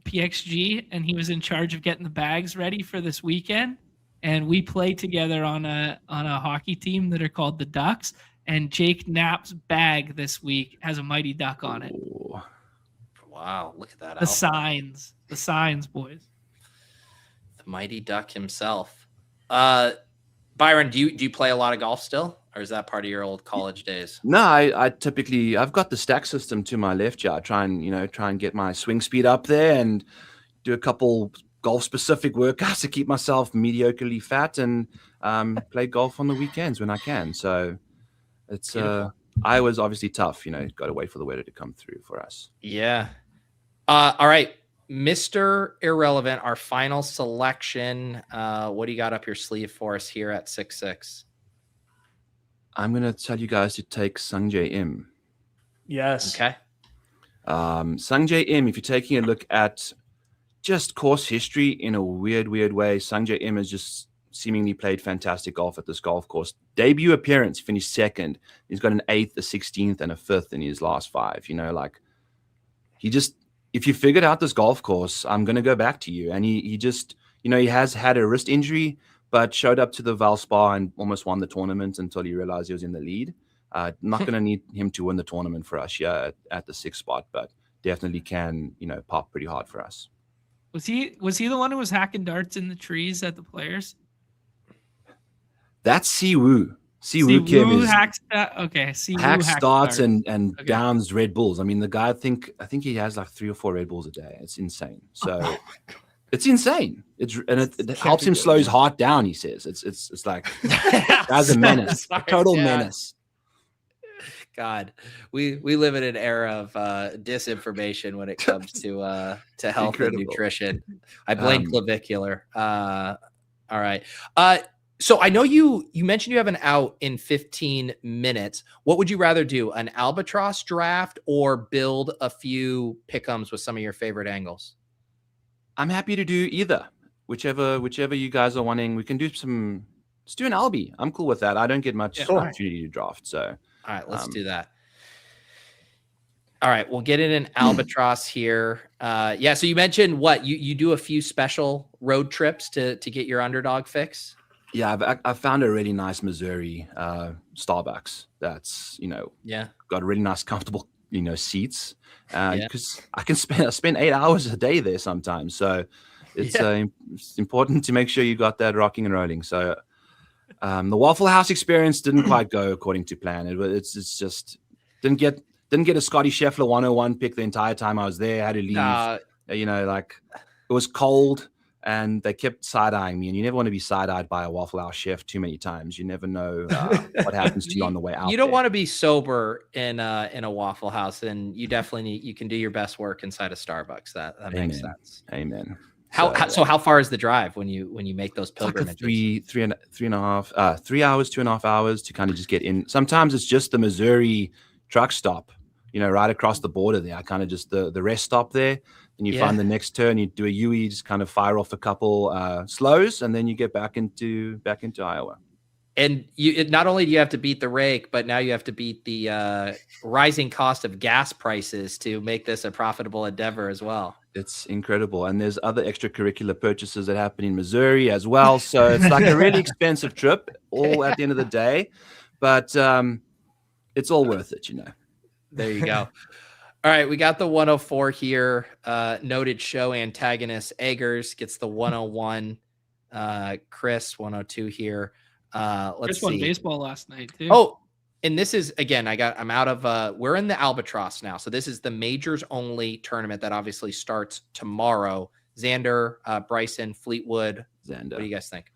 PXG, and he was in charge of getting the bags ready for this weekend. And we play together on a hockey team that are called the Ducks. And Jake Knapp's bag this week has a Mighty Duck on it. Ooh. Wow, look at that. The signs, boys. The Mighty Duck himself. Byron, do you play a lot of golf still, or is that part of your old college days? No, I've got the stack system to my left. Yeah, I try and get my swing speed up there and do a couple golf specific workouts to keep myself mediocrely fat and play golf on the weekends when I can. So it's I was obviously tough, got to wait for the weather to come through for us. Yeah. All right, Mr. Irrelevant, our final selection. What do you got up your sleeve for us here at 6'6"? I'm going to tell you guys to take Sungjae Im. Yes. Okay. Sungjae Im, if you're taking a look at just course history in a weird way, Sungjae Im has just seemingly played fantastic golf at this golf course. Debut appearance, finished second. He's got an 8th, a 16th, and a 5th in his last 5. If you figured out this golf course, I'm going to go back to you. And he just, he has had a wrist injury, but showed up to the Valspar and almost won the tournament until he realized he was in the lead. Not going to need him to win the tournament for us here at the 6th spot, but definitely can, pop pretty hard for us. Was he the one who was hacking darts in the trees at the Players? That's Siwoo. Siwoo Kim is hacks Siwoo hacks darts and Okay. downs Red Bulls. I mean, the guy, I think he has like 3 or 4 Red Bulls a day. It's insane. So it's insane. It helps him slow his heart down. He says it's like as a menace, a total menace. God, we live in an era of disinformation when it comes to health Incredible. and nutrition. I blame clavicular. All right. So I know you mentioned you have an out in 15 minutes. What would you rather do, an Albatross draft or build a few pick'ems with some of your favorite angles? I'm happy to do either, whichever you guys are wanting. We can do let's do an Albi. I'm cool with that. I don't get much opportunity to draft, so. All right, let's do that. All right, we'll get in an Albatross here. Yeah, so you mentioned what you do a few special road trips to get your underdog fix. Yeah, I found a really nice Missouri Starbucks that's got really nice comfortable seats because I can spend 8 hours a day there sometimes. So it's important to make sure you got that rocking and rolling. So the Waffle House experience didn't quite go according to plan. It's just didn't get a Scotty Scheffler 101 pick the entire time I was there. I had to leave. It was cold and they kept side-eyeing me, and you never want to be side-eyed by a Waffle House chef too many times. You never know what happens to you on the way out. You don't want to be sober in a Waffle House, and you definitely you can do your best work inside a Starbucks. That makes sense. Amen. So how far is the drive when you make those pilgrimages? Like 3 hours, 2.5 hours to kind of just get in. Sometimes it's just the Missouri truck stop, right across the border there. I kind of just the rest stop there. And you find the next turn, you do a UE, just kind of fire off a couple slows, and then you get back into Iowa. And not only do you have to beat the rake, but now you have to beat the rising cost of gas prices to make this a profitable endeavor as well. It's incredible. And there's other extracurricular purchases that happen in Missouri as well. So it's like a really expensive trip all at the end of the day. But it's all worth it, There you go. All right, we got the 104 here. Noted show antagonist Eggers gets the 101. Chris 102 here. Let's see. Won baseball last night too. Oh, and this is again. I'm out of. We're in the Albatross now, so this is the majors only tournament that obviously starts tomorrow. Xander, Bryson, Fleetwood. Xander. What do you guys think?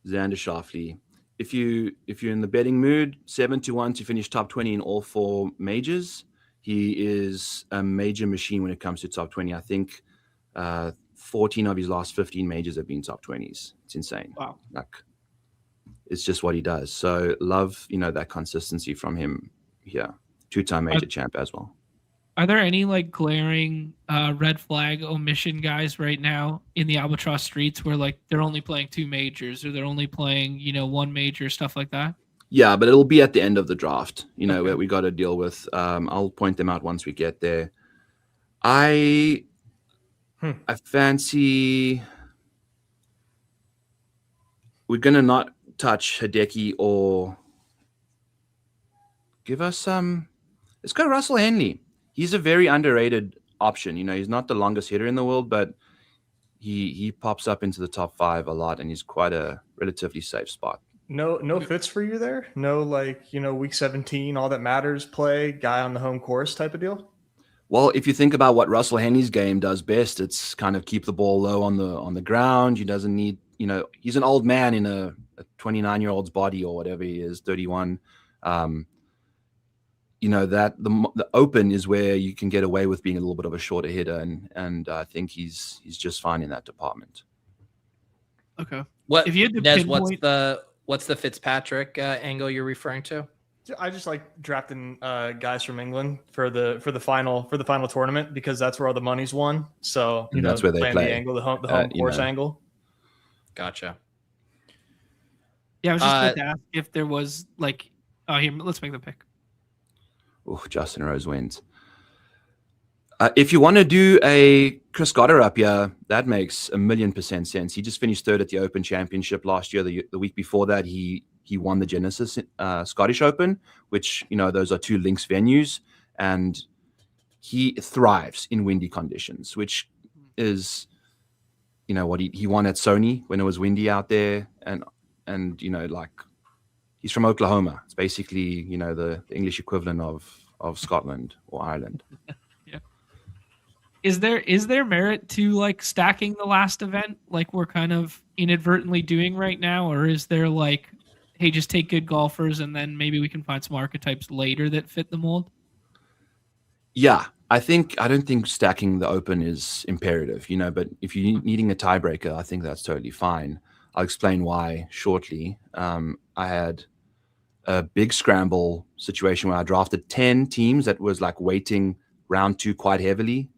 Xander Schauffele. If you're in the betting mood, 7-1 to finish top 20 in all 4 majors. He is a major machine when it comes to top 20. I think 14 of his last 15 majors have been top 20s. It's insane. Wow. It's just what he does. So love, that consistency from him here. 2-time major champ as well. Are there any glaring red flag omission guys right now in the Albatross streets where they're only playing 2 majors or they're only playing, 1 major, stuff like that? Yeah, but it'll be at the end of the draft, where we got to deal with. I'll point them out once we get there. I fancy we're going to not touch Hideki or give us let's go Russell Henley. He's a very underrated option. He's not the longest hitter in the world, but he pops up into the top 5 a lot, and he's quite a relatively safe spot. No fits for you there? No, like, week 17, all that matters, play, guy on the home course type of deal? Well, if you think about what Russell Henley's game does best, it's kind of keep the ball low on the ground. He doesn't need, he's an old man in a 29-year-old's body or whatever he is, 31. That the Open is where you can get away with being a little bit of a shorter hitter, and I think he's just fine in that department. Okay. What if you had to Nez, pinpoint- what's the Fitzpatrick angle you're referring to? I just like drafting guys from England for the final tournament, because that's where all the money's won. So that's where they play. The angle, the home course angle. Gotcha. Yeah, I was just about to ask if there was like, here, let's make the pick. Oh, Justin Rose wins. If you want to do a Chris Goddard up here, that makes 1,000,000% sense. He just finished third at the Open Championship last year. The week before that, he won the Genesis Scottish Open, which, those are two links venues, and he thrives in windy conditions, which is, what he won at Sony when it was windy out there, and like, he's from Oklahoma. It's basically, the English equivalent of Scotland or Ireland. Yeah. Is there merit to like stacking the last event like we're kind of inadvertently doing right now, or is there like, hey, just take good golfers and then maybe we can find some archetypes later that fit the mold? Yeah, I don't think stacking the Open is imperative, but if you're needing a tiebreaker, I think that's totally fine. I'll explain why shortly. I had a big scramble situation where I drafted 10 teams that was like weighting round 2 quite heavily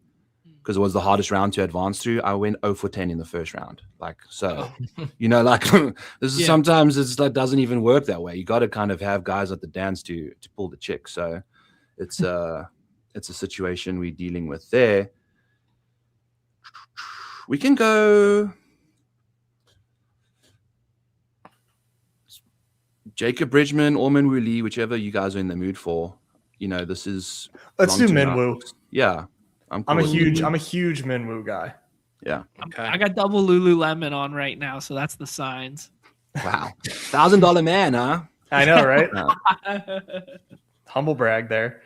because it was the hardest round to advance through. I went 0 for 10 in the first round. Like, so, this is sometimes it's like doesn't even work that way. You got to kind of have guys at the dance to pull the chick. So it's a situation we're dealing with there. We can go Jacob Bridgman or Minwoo Lee, whichever you guys are in the mood for. This is. Let's do Minwoo. Yeah, I'm a huge Minwoo guy. Yeah. Okay. I got double Lululemon on right now, so that's the signs. Wow, $1,000 man, huh? I know, right? Humble brag there.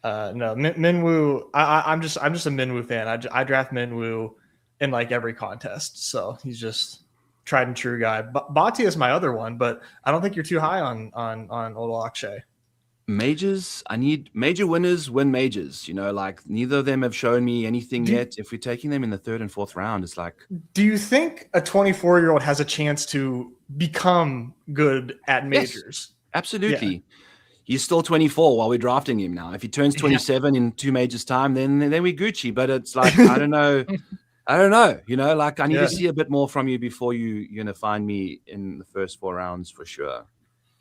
No, Minwoo. I'm just a Minwoo fan. I draft Minwoo in like every contest, so he's just tried and true guy. Bhatia is my other one, but I don't think you're too high on old Akshay. Majors, I need major winners win majors. Like neither of them have shown me anything yet. If we're taking them in the 3rd and 4th round, it's like. Do you think a 24-year-old has a chance to become good at majors? Yes, absolutely. Yeah. He's still 24 while we're drafting him now. If he turns 27 in 2 majors time, then we Gucci. But it's like, I don't know. Like I need to see a bit more from you before you're going to find me in the first 4 rounds for sure.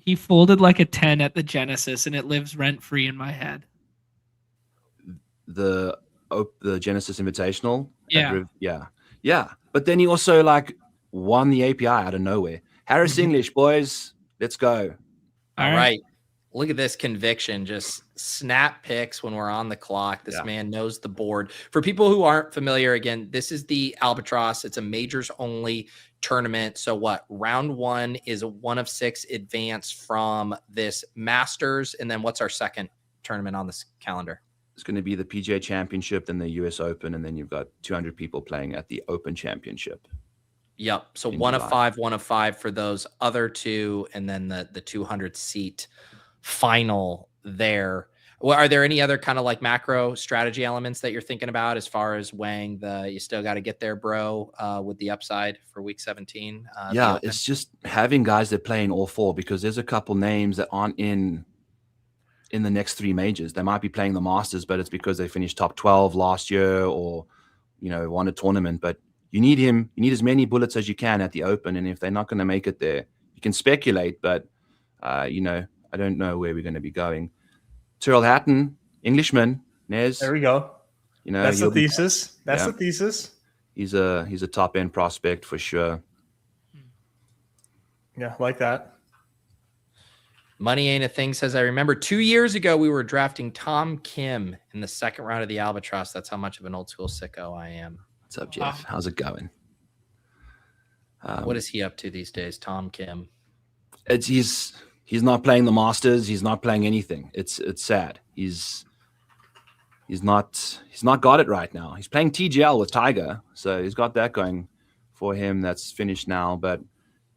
He folded like a 10 at the Genesis, and it lives rent-free in my head. The Genesis Invitational? Yeah. But then he also like won the API out of nowhere. Harris English, boys. Let's go. All right. Look at this conviction. Just snap picks when we're on the clock. This man knows the board. For people who aren't familiar, again, this is the Albatross. It's a majors only tournament. So what? Round 1 is a 1 of 6 advance from this Masters. And then what's our second tournament on this calendar? It's going to be the PGA Championship, then the US Open, and then you've got 200 people playing at the Open Championship. Yep. So 1 of 5 for those other 2, and then the 200 seat final there. Well, are there any other kind of like macro strategy elements that you're thinking about as far as weighing you still got to get there, bro, with the upside for week 17? It's just having guys that play in all 4, because there's a couple names that aren't in the next 3 majors. They might be playing the Masters, but it's because they finished top 12 last year or, won a tournament. But you need as many bullets as you can at the Open. And if they're not going to make it there, you can speculate, but, I don't know where we're going to be going. Tyrrell Hatton, Englishman, Nez. There we go. That's the thesis. That's the thesis. He's a top end prospect for sure. Yeah, like that. Money ain't a thing, says I remember 2 years ago we were drafting Tom Kim in the 2nd round of the Albatross. That's how much of an old school sicko I am. What's up, Jeff? How's it going? What is he up to these days, Tom Kim? He's not playing the Masters. He's not playing anything. It's sad. He's not got it right now. He's playing TGL with Tiger, so he's got that going for him. That's finished now, but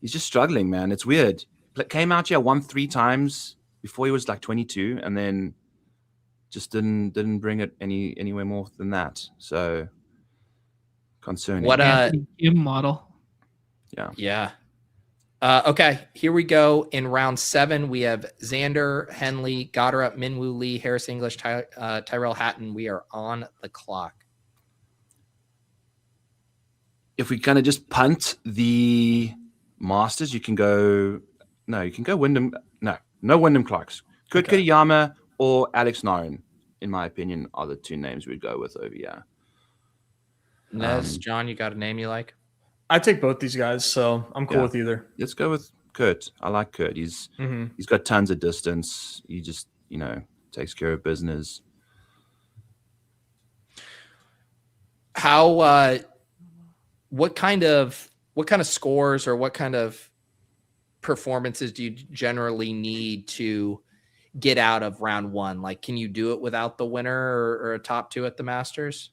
he's just struggling, man. It's weird. Came out here, won 3 times before he was like 22, and then just didn't bring it anywhere more than that. So concerning. What Kim model. Yeah. Okay, here we go. In round 7, we have Xander, Henley, Goddard, Minwoo Lee, Harris English, Tyrell Hatton. We are on the clock. If we kind of just punt the Masters, you can go Wyndham. No Wyndham Clarks. Kurt Kitayama or Alex Noren, in my opinion, are the 2 names we'd go with over here. Nez, John, you got a name you like? I take both these guys, so I'm cool with either. Let's go with Kurt. I like Kurt. He's got tons of distance. He just, takes care of business. How what kind of scores or what kind of performances do you generally need to get out of round 1? Like, can you do it without the winner or a top 2 at the Masters?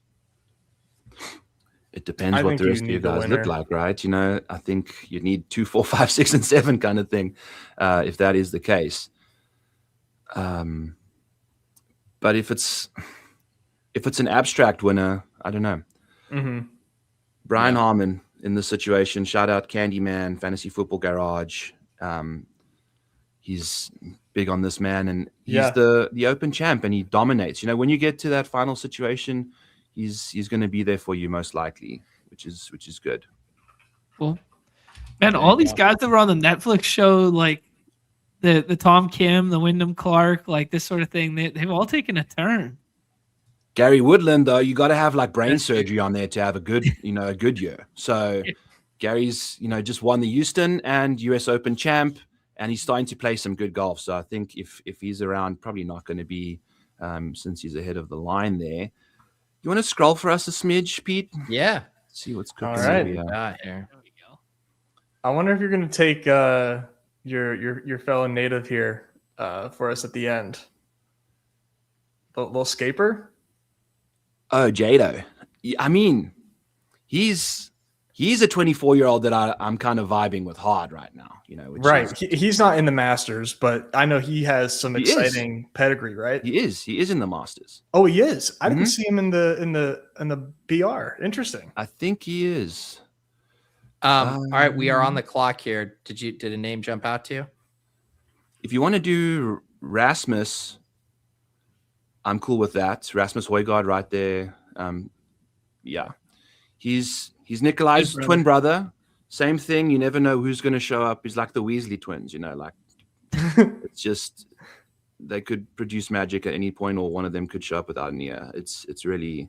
It depends what the rest of you guys look like, right? I think you need 2, 4, 5, 6, and 7 kind of thing, if that is the case. But if it's an abstract winner, I don't know. Brian Harmon in this situation, shout out Candyman, Fantasy Football Garage. He's big on this man, and he's the Open champ, and he dominates. When you get to that final situation, he's going to be there for you most likely, which is good. Cool. Man, all these guys that were on the Netflix show, like the Tom Kim, the Wyndham Clark, like this sort of thing, they've all taken a turn. Gary Woodland, though, you got to have like brain surgery on there to have a good year. So Gary's, just won the Houston and US Open champ, and he's starting to play some good golf. So I think if he's around, probably not going to be, since he's ahead of the line there. You want to scroll for us a smidge, Pete? Yeah. See what's cooking. All right. Here. There we go. I wonder if you're going to take your fellow native here for us at the end. The little scaper. Oh, Jado. I mean, he's a 24-year-old that I'm kind of vibing with hard right now. Right. He's not in the Masters, but I know he has some exciting pedigree, right? He is in the Masters. Oh, he is. I didn't see him in the BR. Interesting. I think he is. All right, we are on the clock here. Did a name jump out to you? If you want to do Rasmus, I'm cool with that. Rasmus Højgaard right there. He's Nikolai's twin brother. Same thing. You never know who's going to show up. He's like the Weasley twins, it's just they could produce magic at any point, or one of them could show up without an ear. It's really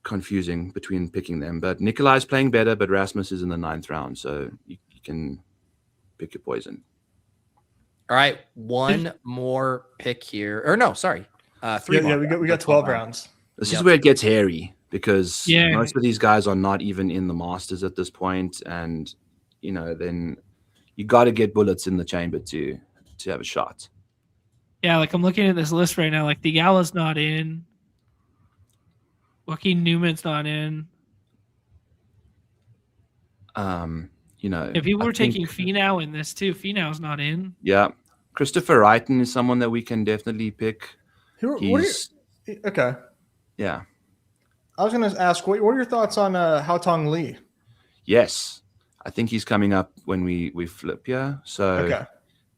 confusing between picking them. But Nikolai's playing better, but Rasmus is in the 9th round, so you can pick your poison. All right, one more pick here. Or no, sorry. 3 more. We got 12 rounds. This is where it gets hairy, because most of these guys are not even in the Masters at this point, and then you got to get bullets in the chamber to have a shot. Yeah, like I'm looking at this list right now. Like Theegala's not in, Joaquin Newman's not in. If people were taking Finau in this too, Finau's not in. Yeah, Christopher Wrighton is someone that we can definitely pick. Okay. Yeah. I was going to ask, what are your thoughts on Haotong Li? Yes. I think he's coming up when we flip here. So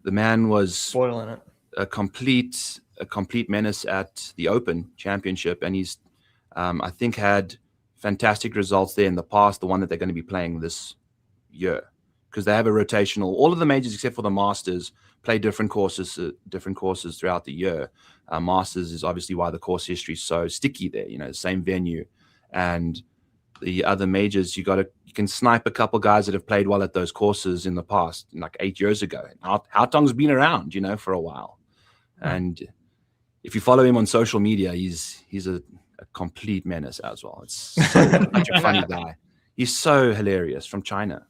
the man was spoiling it. A complete menace at the Open Championship, and he's I think had fantastic results there in the past, the one that they're going to be playing this year, because they have a rotational. All of the majors except for the Masters play different courses throughout the year. Masters is obviously why the course history is so sticky there, the same venue. And the other majors, you can snipe a couple guys that have played well at those courses in the past, like 8 years ago. Haotong's been around, for a while. And if you follow him on social media, he's a complete menace as well. It's such a funny guy. He's so hilarious, from China.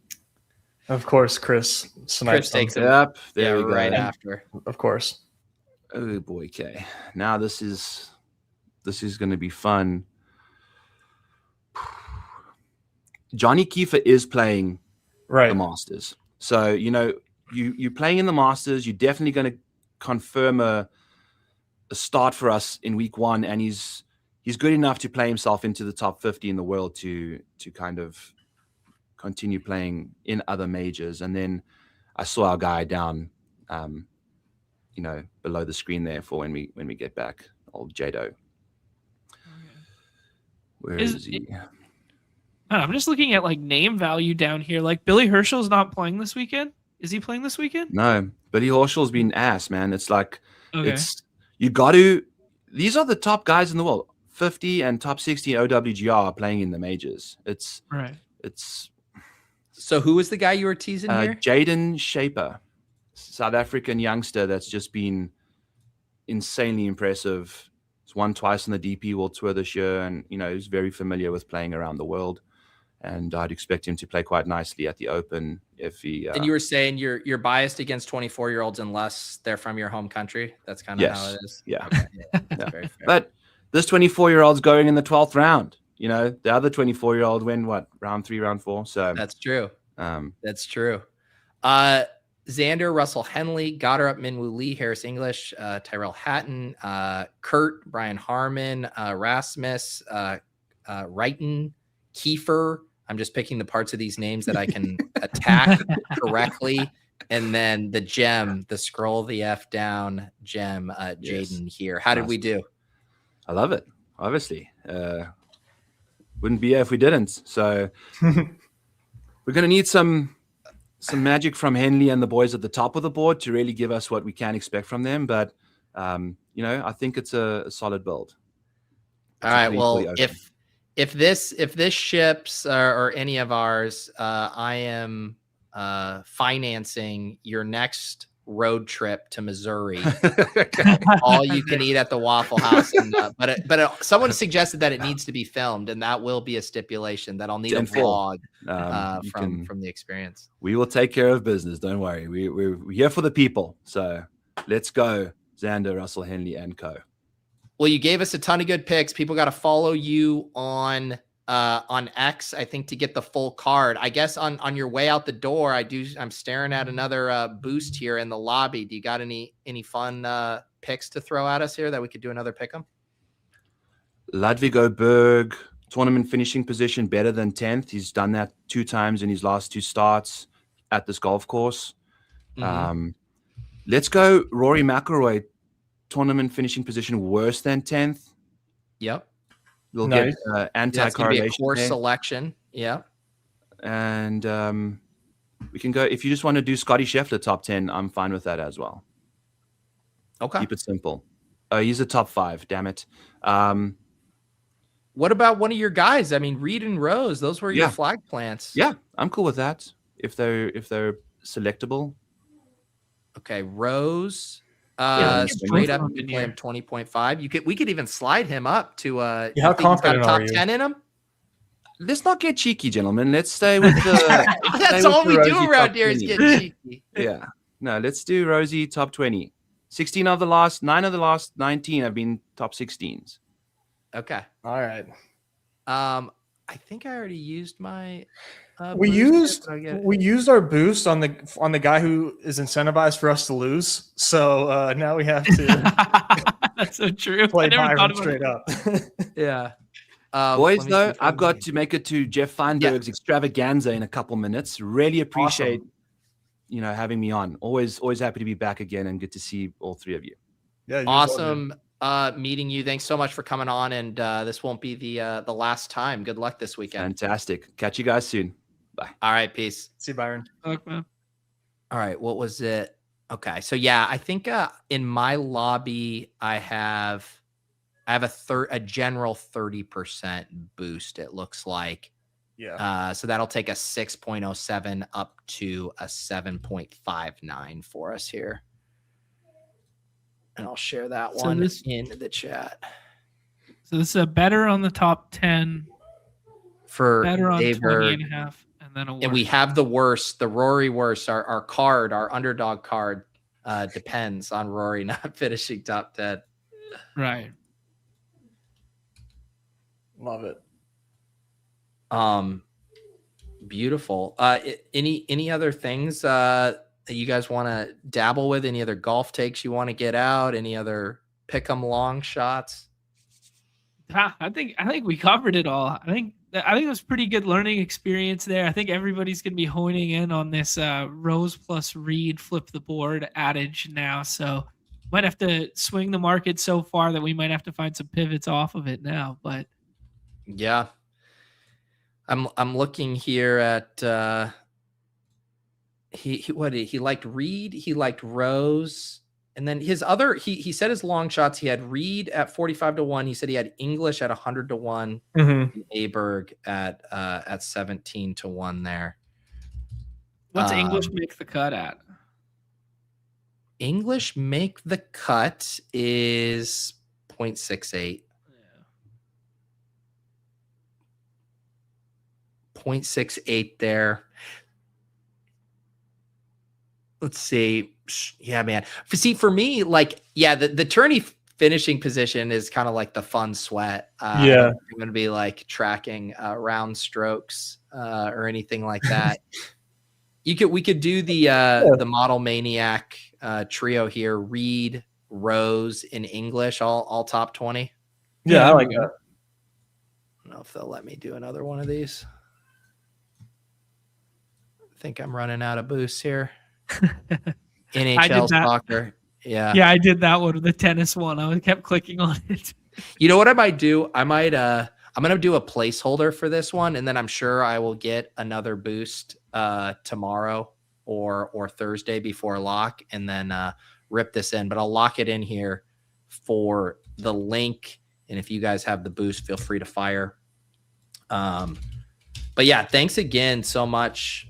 Of course, Chris snipes them. takes him. Yep, there we go. Right after. Of course. Oh boy, okay. Now this is going to be fun. Johnny Kiefer is playing the Masters, so you're playing in the Masters. You're definitely going to confirm a start for us in week 1, and he's good enough to play himself into the top 50 in the world to kind of continue playing in other majors. And then I saw our guy down, below the screen there for when we get back, old Jado. Where is he? I'm just looking at like name value down here. Like Billy Herschel's not playing this weekend. Is he playing this weekend? No, Billy Herschel's been ass, man. It's like these are the top guys in the world. 50 and top 60 OWGR are playing in the majors. It's So who was the guy you were teasing here? Jaden Shaper, South African youngster that's just been insanely impressive. He's won twice on the DP World Tour this year, and he's very familiar with playing around the world. And I'd expect him to play quite nicely at the Open if he. And you were saying you're biased against 24-year-olds unless they're from your home country. That's kind of how it is. Yeah. Okay. Yeah. Very fair. But this 24-year-old's going in the 12th round. The other 24-year-old win round 3, round 4. So that's true. That's true. Xander, Russell Henley, Goddard, Minwoo Lee, Harris English, Tyrell Hatton, Kurt, Brian Harmon, Rasmus, Wrighton, Kiefer. I'm just picking the parts of these names that I can attack correctly. And then the gem, the scroll the F down gem, Jaden here. How did we do? I love it. Obviously. Wouldn't be here if we didn't. So we're going to need some magic from Henley and the boys at the top of the board to really give us what we can expect from them. But, I think it's a solid build. All right. Well, if this ships or any of ours, I am financing your next road trip to Missouri. All you can eat at the Waffle House. And, but someone suggested that it needs to be filmed, and that will be a stipulation that I'll need a vlog from the experience. We will take care of business. Don't worry. We're here for the people. So let's go, Xander, Russell Henley, and co. Well, you gave us a ton of good picks. People got to follow you on X, I think, to get the full card. I guess on your way out the door, I'm staring at another boost here in the lobby. Do you got any fun picks to throw at us here that we could do another pick 'em? Ludwig Oberg, tournament finishing position better than 10th. He's done that 2 times in his last 2 starts at this golf course. Mm-hmm. Let's go Rory McIlroy, tournament finishing position worse than 10th. Yep. We'll get anti-correlation. Be a course selection. Yeah. And we can go, if you just want to do Scotty Scheffler top 10, I'm fine with that as well. Okay. Keep it simple. He's a top 5, damn it. What about one of your guys? I mean, Reed and Rose, those were your flag plants. Yeah, I'm cool with that. If they're selectable. Okay, Rose. Straight up, you could play him 20.5. We could even slide him up to how confident top are you? 10 in him. Let's not get cheeky, gentlemen. Let's stay with the. That's all we do around here is get cheeky. Yeah, no, let's do Rosie top 20. 9 of the last 19 have been top 16s. Okay, all right. I think I already used my. We used our boost on the guy who is incentivized for us to lose. So now we have to. That's so true. Play Byron straight up. Yeah. Boys, though, I've got to make it to Jeff Feinberg's extravaganza in a couple minutes. Really appreciate having me on. Always happy to be back again and good to see all 3 of you. Yeah. Awesome. Meeting you. Thanks so much for coming on, and this won't be the last time. Good luck this weekend. Fantastic. Catch you guys soon. Bye. All right, peace. See you, Byron. Okay. All right, what was it? Okay, so yeah, I think in my lobby I have a general 30% boost. It looks like. Yeah. So that'll take a 6.07 up to a 7.59 for us here. And I'll share that one in the chat. So this is a better on the top 10. For better on Dave 20.5. And and then a And we have the worst, the Rory worst. Our card, our underdog card, depends on Rory not finishing top 10. Right. Love it. Beautiful. Any other things that you guys want to dabble with? Any other golf takes you want to get out? Any other pick 'em long shots? I think we covered it all. I think it was pretty good learning experience there. I think everybody's going to be honing in on this Rose plus Reed flip the board adage now. So might have to swing the market so far that we might have to find some pivots off of it now. But yeah, I'm looking here at he liked Reed, he liked Rose. And then his other, he said his long shots, he had Reed at 45-1. He said he had English at 100-1. Mm-hmm. Aberg at 17-1 there. What's English make the cut at? English make the cut is 0.68. Yeah. 0.68 there. Let's see. Yeah, man. See, for me, like, yeah, the tourney finishing position is kind of like the fun sweat. Yeah. I'm going to be like tracking round strokes or anything like that. We could do the Model Maniac trio here. Reed, Rose in English, all top 20. Yeah, I like that. I don't know if they'll let me do another one of these. I think I'm running out of boosts here. NHL soccer. Yeah. Yeah, I did that one, the tennis one. I kept clicking on it. You know what I might do? I'm going to do a placeholder for this one, and then I'm sure I will get another boost tomorrow or Thursday before lock, and then rip this in. But I'll lock it in here for the link, and if you guys have the boost, feel free to fire. But yeah, thanks again so much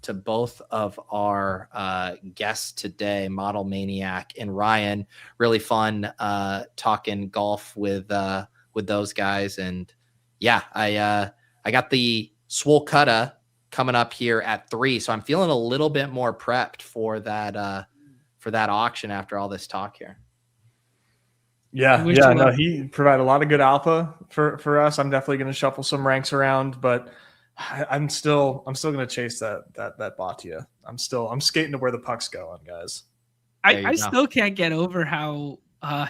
to both of our guests today, Model Maniac and Ryan. Really fun talking golf with those guys. And yeah, I got the Swole Cutta coming up here at 3, so I'm feeling a little bit more prepped for that auction after all this talk here. Yeah, no, he provided a lot of good alpha for us. I'm definitely going to shuffle some ranks around, but I'm still going to chase that Bhatia. I'm skating to where the puck's going, guys. I still can't get over how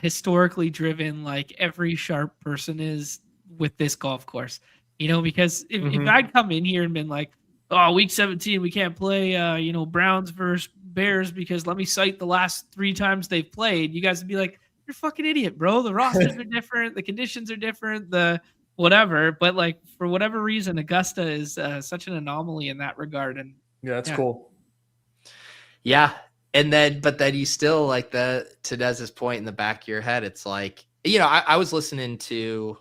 historically driven like every sharp person is with this golf course. You know, because if I'd come in here and been like, oh, week 17 we can't play Browns versus Bears because let me cite the last 3 times they've played, you guys would be like, you're a fucking idiot, bro. The rosters are different, the conditions are different, the whatever, but like for whatever reason, Augusta is such an anomaly in that regard. And yeah, that's cool. Yeah, but then you still like to Dez's point in the back of your head. It's like, I was listening to,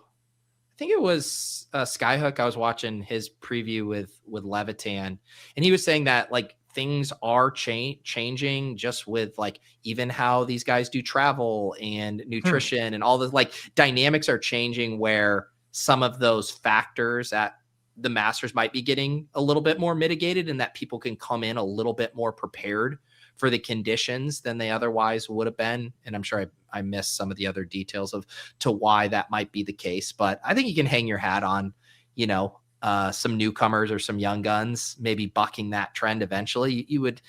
I think it was Skyhook. I was watching his preview with Levitan, and he was saying that like things are changing just with like even how these guys do travel and nutrition and all the like dynamics are changing where some of those factors at the Masters might be getting a little bit more mitigated and that people can come in a little bit more prepared for the conditions than they otherwise would have been. And I'm sure I missed some of the other details to why that might be the case, but I think you can hang your hat on, some newcomers or some young guns, maybe bucking that trend eventually. You would,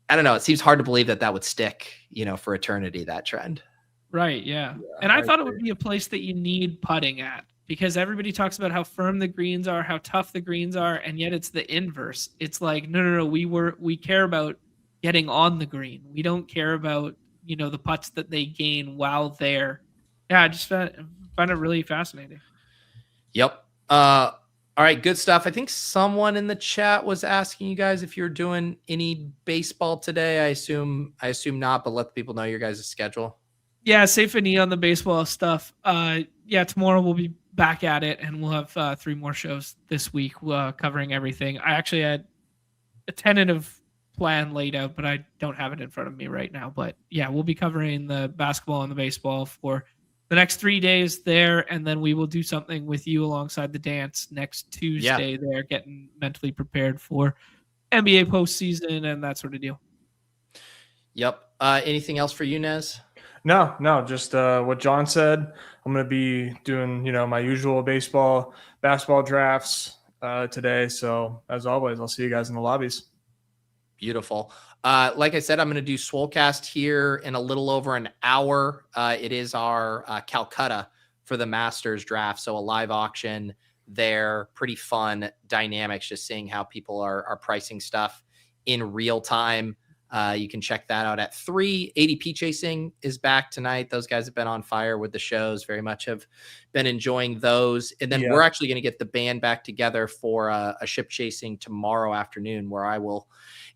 I don't know. It seems hard to believe that would stick, for eternity, that trend. Right. Yeah. And I thought it would be a place that you need putting at because everybody talks about how firm the greens are, how tough the greens are. And yet it's the inverse. It's like, no. We care about getting on the green. We don't care about, the putts that they gain while there. Yeah. I just found it really fascinating. Yep. All right. Good stuff. I think someone in the chat was asking you guys if you're doing any baseball today. I assume not, but let the people know your guys' schedule. Yeah, safe and E on the baseball stuff. Tomorrow we'll be back at it, and we'll have 3 more shows this week covering everything. I actually had a tentative plan laid out, but I don't have it in front of me right now. But yeah, we'll be covering the basketball and the baseball for the next 3 days there, and then we will do something with you alongside the dance next Tuesday there, getting mentally prepared for NBA postseason and that sort of deal. Yep. Anything else for you, Nez? No, just what John said. I'm going to be doing, my usual basketball drafts today. So as always, I'll see you guys in the lobbies. Beautiful. Like I said, I'm going to do Swolecast here in a little over an hour. It is our Calcutta for the Masters draft. So a live auction there, pretty fun dynamics, just seeing how people are pricing stuff in real time. You can check that out at 3. ADP Chasing is back tonight. Those guys have been on fire with the shows. Very much have been enjoying those. And then we're actually going to get the band back together for a Ship Chasing tomorrow afternoon, where I will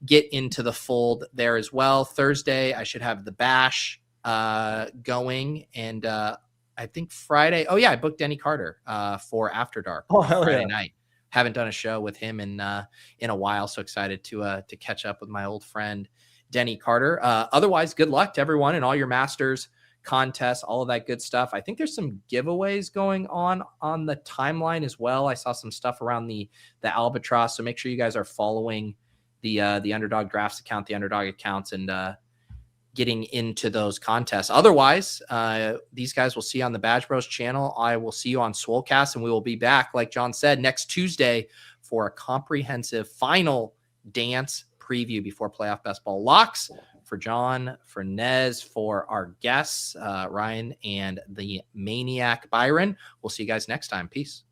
get into the fold there as well. Thursday, I should have the Bash going. And I think Friday. Oh, yeah, I booked Denny Carter for After Dark Friday night. Haven't done a show with him in a while, so excited to catch up with my old friend Denny Carter. Otherwise, good luck to everyone in all your Masters contests, all of that good stuff. I think there's some giveaways going on the timeline as well. I saw some stuff around the Albatross, so make sure you guys are following the Underdog Drafts account, the Underdog accounts, and getting into those contests. Otherwise, these guys will see you on the Badge Bros channel. I will see you on Swolecast, and we will be back, like John said, next Tuesday for a comprehensive final dance preview before playoff best ball locks. For John, for Nez, for our guests, Ryan and the Maniac Byron. We'll see you guys next time. Peace.